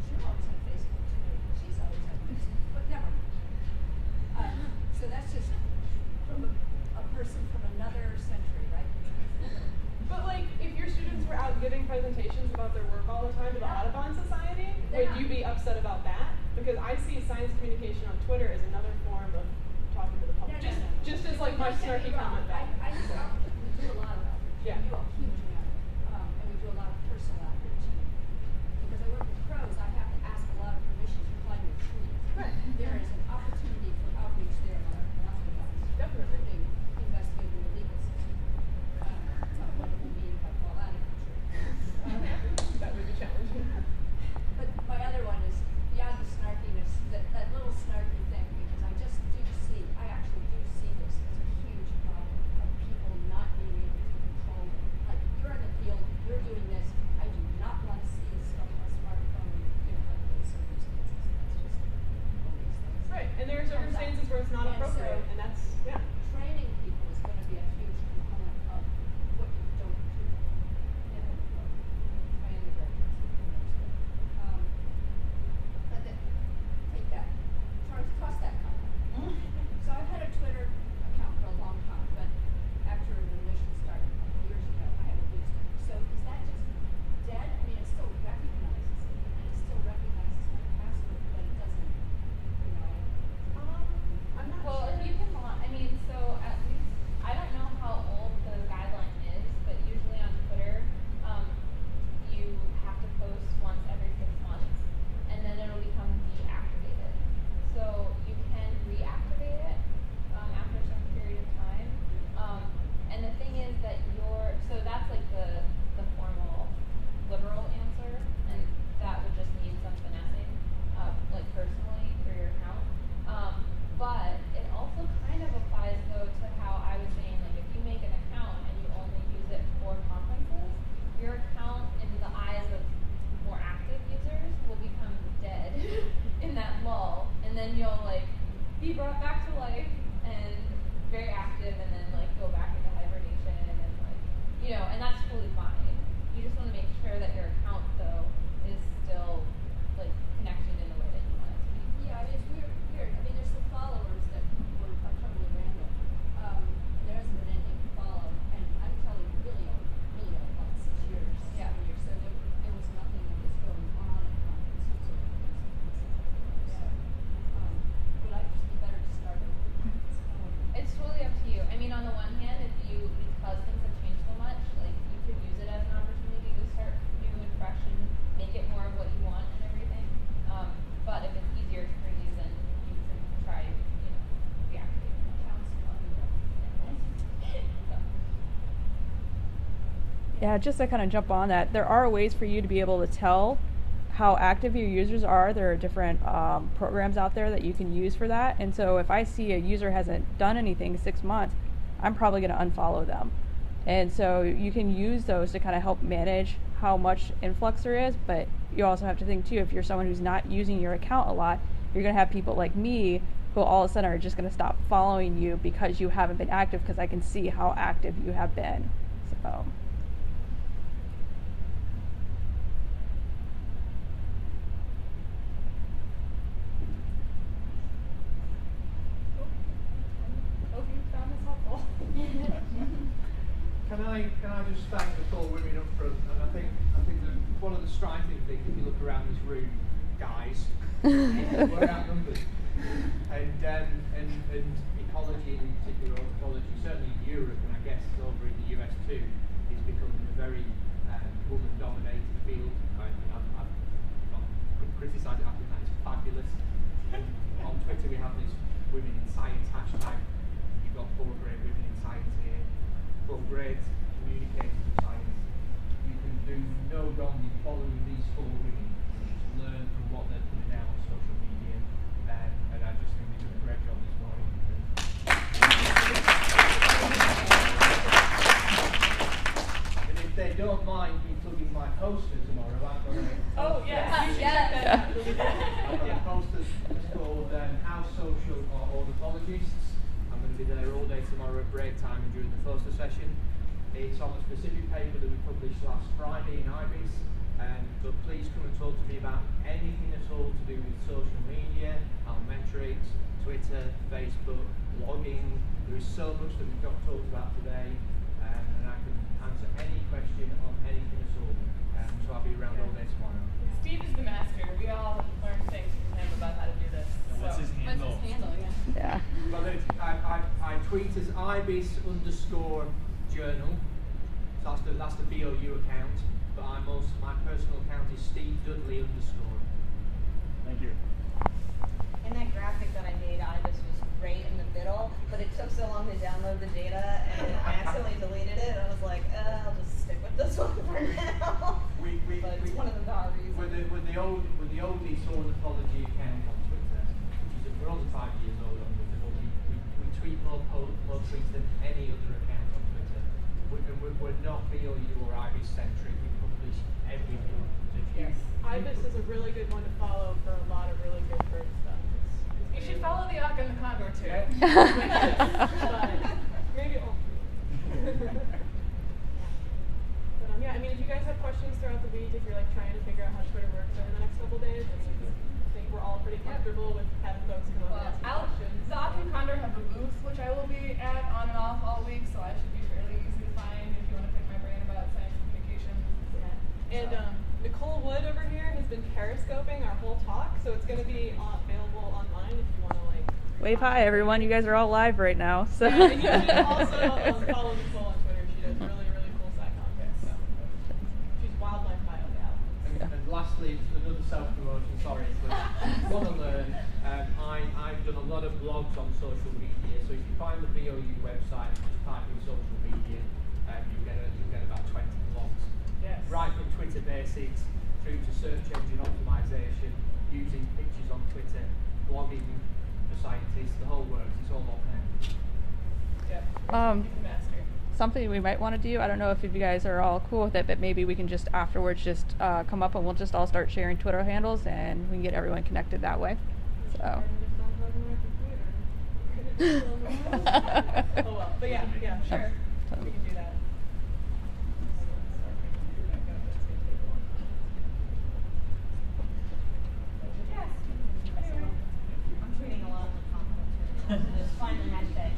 she's always on Facebook too. She's always on Facebook, but never mind. So that's just from a person from another century, right? But like, if your students were out giving presentations about their work all the time to the Audubon Society, would you be upset about that? Because I see science communication on Twitter as another form of talking to the public. Just as like my snarky comment back. I do outreach. We do a lot of outreach. Yeah. We do a huge amount. And we do a lot of personal outreach. Because I work with pros, I have to ask a lot of permission to reply to a tweet. Right. There is an opportunity for outreach there among else. Definitely. Including investigating the legal system. What do we mean by fall out of country? That would be challenging. But my other one is beyond the snarkiness, that little snarky thing, because I actually do see this as a huge problem of people not being able to control it. Like, you're in the field, you're doing this, I do not want to see this stuff on a smartphone, under those circumstances. That's just one of these things. Right. And there are circumstances where it's not And appropriate, so and that's training people is going to be a huge component of what you don't do. My undergraduates but then take that, toss that comment. So I've had a Twitter account for a long time, but after the mission started a couple years ago, I haven't used it. So is that just dead? I mean, it still recognizes it, and it still recognizes my password, but it doesn't, I'm not Well, sure. if you can I mean, so at least, I don't know how old the guideline is, but usually on Twitter, you have to post once every 6 months, and then it'll become deactivated. So you can reactivate it after some period of time. And the thing is that so that's like the formal liberal answer, and that would just need some finessing, like personally for your account. But it also kind of applies though to how I was saying, like if you make an account and you only use it for conferences, your account in the eyes of more active users will become dead in that lull, and then you'll like be brought back to life and very active, and then like go back into hibernation and like and that's totally fine. You just want to make sure that your account though is still like connected in the way that you want it to be. Yeah, I mean, it's weird. I mean, there's the followers that are totally random. There hasn't been anything to follow, and I'm telling you, really old, like 6 years, 7 years. So there was nothing that was going on at conferences or things like that. Would I just be better to start over? It's totally up to you. I mean, on the one hand, because things have changed so much, like you could use it as an opportunity to start new and fresh and make it more of what you want and everything. But if it's easier for you, then you can try, reactivating accounts. Yeah, just to kind of jump on that, there are ways for you to be able to tell how active your users are. There are different programs out there that you can use for that. And so if I see a user hasn't done anything in 6 months, I'm probably going to unfollow them. And so you can use those to kind of help manage how much influx there is, but you also have to think too, if you're someone who's not using your account a lot, you're going to have people like me who all of a sudden are just going to stop following you because you haven't been active, because I can see how active you have been. So. Hope you found this helpful. Can I just thank the four women up front? And I think that one of the striking things, if you look around this room, guys, we're outnumbered. And ecology, in particular ornithology, certainly in Europe, and I guess over in the US too, is becoming a very woman-dominated field. I'm not criticise it. I think that is fabulous. And on Twitter we have this Women in Science hashtag. You've 4 great women in science here, 4 great communicators of science. You can do no wrong in following these 4 women and just learn from what they're putting out on social media. And I just think they've done a great job this morning. And if they don't mind me plugging my poster tomorrow, I'm going to. Oh, yes. You should check that out. I've got a poster called How Social Are Ornithologists. I'm going to be there all day tomorrow at break time and during the poster session. It's on a specific paper that we published last Friday in IBIS. But please come and talk to me about anything at all to do with social media, our metrics, Twitter, Facebook, blogging. There is so much that we've got talked about today, and I can answer any question on anything at all. So I'll be around all day tomorrow. Steve is the master. We all learned things from him about how to do this. And what's his handle? What's his handle? Yeah. Yeah. Well, I tweet as IBIS_journal. So that's the BOU account. But my personal account is Steve Dudley_. Thank you. And that graphic that I made, IBIS was right in the middle, but it took so long to download the data, and I accidentally deleted it. I was like, I'll just stick with this one for now. But it's one of the reasons. With the old ornithology account on Twitter, which is we're only 5 years old on Twitter, but we tweet more tweets than any other account on Twitter. We're not BOU or IBIS centric. We publish everything. Yes. IBIS is a really good one to follow for a lot of really good bird stuff. You should follow the Auk and the Condor too. But maybe all 3. But yeah, I mean, if you guys have questions throughout the week, if you're like trying to figure out how Twitter works over the next couple days, I think we're all pretty comfortable with having folks come up and ask questions. The Auk and Condor have a booth, which I will be at on and off all week, so I should be fairly easy to find if you want to pick my brain about science communication. And Nicole Wood over here has been periscoping our whole talk, so it's going to be available online if you want to like. Wave hi, everyone. You guys are all live right now. So. Yeah, and you should also follow Nicole on Twitter. She does really, really cool scicomm bits. So she's wildlife bio gal. And lastly, another self-promotion. Sorry, but want to learn. I've done a lot of blogs on social media. So if you find the BOU website and just type in social media, you'll get about 20 blogs. Yes. Right from Twitter basics through to search engine optimization, using pictures on Twitter, blogging for scientists, the whole works. It's all on there. Yep. Um, You can master. Something we might want to do, I don't know if you guys are all cool with it, but maybe we can just afterwards just come up and we'll just all start sharing Twitter handles and we can get everyone connected that way. So. Oh well, but yeah, sure. We can do that. Yes. I'm tweeting a lot of the comments. Just find the hashtag.